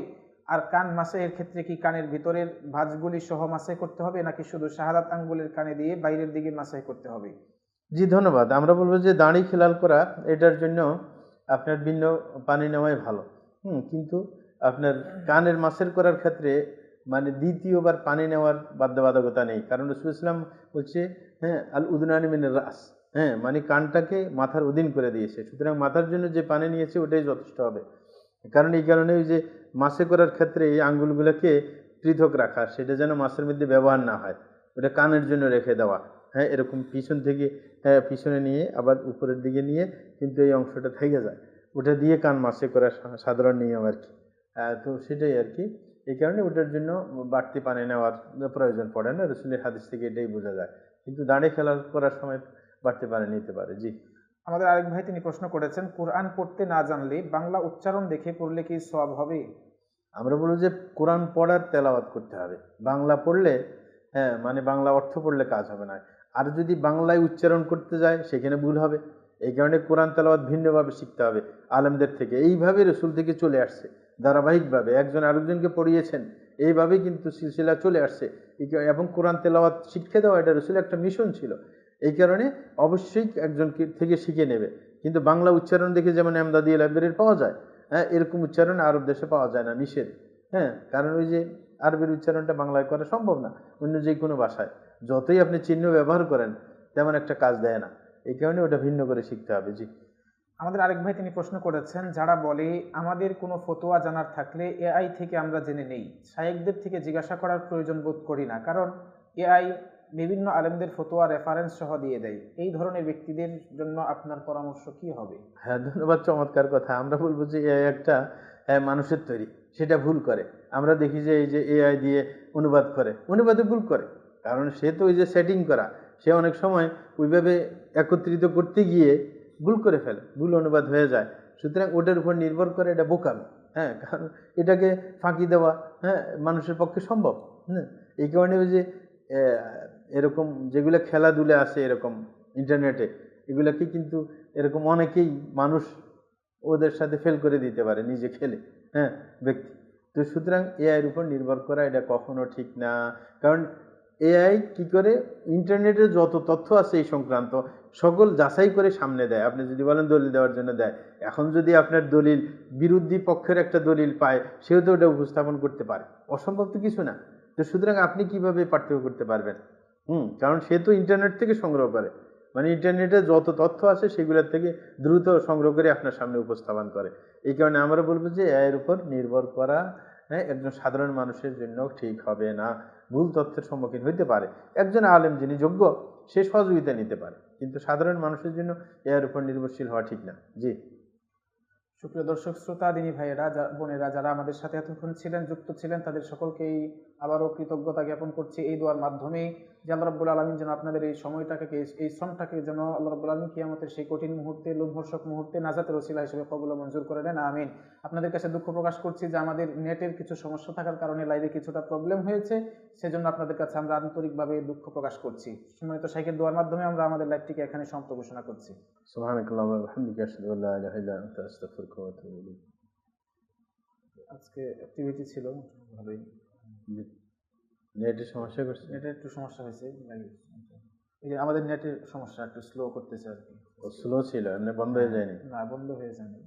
আর কান মাসের ক্ষেত্রে কি কানের ভিতরের ভাঁজগুলি সহ মাসে করতে হবে, নাকি শুধু শাহাদাত আঙ্গুলের কানে দিয়ে বাইরের দিকে মাসে করতে হবে? জি, ধন্যবাদ। আমরা বলবো যে দাড়ি খেলাল করা এটার জন্য আপনার ভিন্ন পানি নেওয়াই ভালো। কিন্তু আপনার কানের মাসের করার ক্ষেত্রে মানে দ্বিতীয়বার পানি নেওয়ার বাধ্যবাধকতা নেই, কারণ রাসূল ইসলাম বলছে হ্যাঁ আল উদনানি মিনার রাস, হ্যাঁ মানে কানটাকে মাথার অধীন করে দিয়েছে, সুতরাং মাথার জন্য যে পানি নিয়েছে ওটাই যথেষ্ট হবে। কারণ এই কারণে ওই যে মাসে করার ক্ষেত্রে এই আঙ্গুলগুলোকে পৃথক রাখা, সেটা যেন মাছের মধ্যে ব্যবহার না হয়, ওটা কানের জন্য রেখে দেওয়া। হ্যাঁ, এরকম পিছন থেকে পিছনে নিয়ে আবার উপরের দিকে নিয়ে কিন্তু এই অংশটা থেকে যায়, ওটা দিয়ে কান মাসে করা সাধারণ নিয়ম আর কি। তো সেটাই আর কি, এই কারণে ওটার জন্য বাড়তি পানি নেওয়ার প্রয়োজন পড়ে না, রসুলের হাদিস থেকে এটাই বোঝা যায়। কিন্তু দাঁড়িয়ে খেলা করার সময় বাড়তি পানি নিতে পারে। জি। আমাদের আরেক ভাই তিনি প্রশ্ন করেছেন, কোরআন পড়তে না জানলে বাংলা উচ্চারণ দেখে পড়লে কি সওয়াব হবে? আমরা বলবো যে কোরআন পড়ার তেলাওয়াত করতে হবে, বাংলা পড়লে হ্যাঁ মানে বাংলা অর্থ পড়লে কাজ হবে না। আর যদি বাংলায় উচ্চারণ করতে যায় সেখানে ভুল হবে। এই কারণে কোরআন তেলাওয়াত ভিন্নভাবে শিখতে হবে আলেমদের থেকে, এইভাবে রসুল থেকে চলে আসছে ধারাবাহিকভাবে, একজন আরেকজনকে পড়িয়েছেন, এইভাবেই কিন্তু সিলসিলা চলে আসছে। এবং কোরআন তেলাওয়াত শিক্ষা দেওয়া এটা রসুল একটা মিশন ছিল, এই কারণে অবশ্যই একজন থেকে শিখে নেবে। কিন্তু বাংলা উচ্চারণ দেখে যেমন এমদাদি লাইব্রেরির পাওয়া যায়, হ্যাঁ এরকম উচ্চারণ আরব দেশে পাওয়া যায় না, নিষেধ। হ্যাঁ, কারণ ওই যে আরবের উচ্চারণটা বাংলায় করা সম্ভব না, অন্য যে কোনো ভাষায় যতই আপনি চিহ্ন ব্যবহার করেন তেমন একটা কাজ দেয় না, এই কারণে ওটা ভিন্ন করে শিখতে হবে। জি। আমাদের আরেক ভাই তিনি প্রশ্ন করেছেন, যারা বলে আমাদের কোনো ফতোয়া জানার থাকলে এআই থেকে আমরা জেনে নেই, শায়েখদের থেকে জিজ্ঞাসা করার প্রয়োজন বোধ করি না, কারণ এআই বিভিন্ন আলেমদের ফতোয়া রেফারেন্স সহ দিয়ে দেয়, এই ধরনের ব্যক্তিদের জন্য আপনার পরামর্শ কি হবে? হ্যাঁ, ধন্যবাদ, চমৎকার কথা। আমরা বলবো যে এআই একটা মানুষের তৈরি, সেটা ভুল করে। আমরা দেখি যে এই যে এআই দিয়ে অনুবাদ করে, অনুবাদে ভুল করে, কারণ সে তো ওই যে সেটিং করা, সে অনেক সময় ওইভাবে একত্রিত করতে গিয়ে ভুল করে ফেলে, ভুল অনুবাদ হয়ে যায়। সুতরাং ওটার উপর নির্ভর করে এটা বোকামি। হ্যাঁ, কারণ এটাকে ফাঁকি দেওয়া হ্যাঁ মানুষের পক্ষে সম্ভব। হ্যাঁ, এই কারণে ওই যে এরকম যেগুলো খেলাধুলা আছে এরকম ইন্টারনেটে, এগুলাকে কিন্তু এরকম অনেকেই মানুষ ওদের সাথে ফেল করে দিতে পারে নিজে খেলে, হ্যাঁ ব্যক্তি। তো সুতরাং এআই এর উপর নির্ভর করা এটা কখনো ঠিক না, কারণ এআই কি করে ইন্টারনেটে যত তথ্য আছে এই সংক্রান্ত সকল যাচাই করে সামনে দেয়। আপনি যদি বলেন দলিল দেওয়ার জন্য দেয়, এখন যদি আপনার দলিল বিরোধী পক্ষের একটা দলিল পায়, সেও তো ওটা উপস্থাপন করতে পারে, অসম্ভব তো কিছু না। তো সুতরাং আপনি কিভাবে পার্থক্য করতে পারবেন? কারণ সে তো ইন্টারনেট থেকে সংগ্রহ করে, মানে ইন্টারনেটে যত তথ্য আছে সেগুলোর থেকে দ্রুত সংগ্রহ করে আপনার সামনে উপস্থাপন করে। এই কারণে আমরা বলবো যে এর উপর নির্ভর করা হ্যাঁ একজন সাধারণ মানুষের জন্য ঠিক হবে না, ভুল তথ্যের সম্মুখীন হইতে পারে। একজন আলেম যিনি যোগ্য সে সহযোগিতা নিতে পারে, কিন্তু সাধারণ মানুষের জন্য এর উপর নির্ভরশীল হওয়া ঠিক না। জি। সুপ্রিয় দর্শক শ্রোতা, দিনী ভাইয়েরা বোনেরা যারা আমাদের সাথে এতক্ষণ ছিলেন, যুক্ত ছিলেন, তাদের সকলকেই আবারও কৃতজ্ঞতা জ্ঞাপন করছি এই দোয়ার মাধ্যমে যে আল্লাহ রাব্বুল আলামিন যেন আপনাদের এই সময়টাকে, এই শ্রমটাকে যেন আল্লাহ রাব্বুল আলামিন কিয়ামতের সেই কঠিন মুহূর্তে, লোমহর্ষক মুহূর্তে নাজাতের ওসিলা হিসেবে কবুল ও মঞ্জুর করে নেন, আমিন। আপনাদের কাছে দুঃখ প্রকাশ করছি যে আমাদের নেটের কিছু সমস্যা থাকার কারণে লাইভে কিছুটা প্রবলেম হয়েছে, সেজন্য আপনাদের কাছে আমরা আন্তরিকভাবে দুঃখ প্রকাশ করছি। সম্মানিত শাইখের দোয়ার মাধ্যমে আমরা আমাদের লাইভটিকে এখানে সমাপ্ত ঘোষণা করছি। সুবহানাকাল্লাহু ওয়া বিহামদিকা আশহাদু আল্লা ইলাহা ইল্লা আনতা আস্তাগফিরুকা ওয়া আতুবু ইলাইক। আজকে অ্যাক্টিভিটি ছিল ভালোই, নেটের সমস্যা করছে? নেটের একটু সমস্যা হয়েছে, এই যে আমাদের নেটের সমস্যা একটু স্লো করতেছে আর কি। স্লো ছিল, এমনি বন্ধ হয়ে যায়নি? না, বন্ধ হয়ে যায়নি।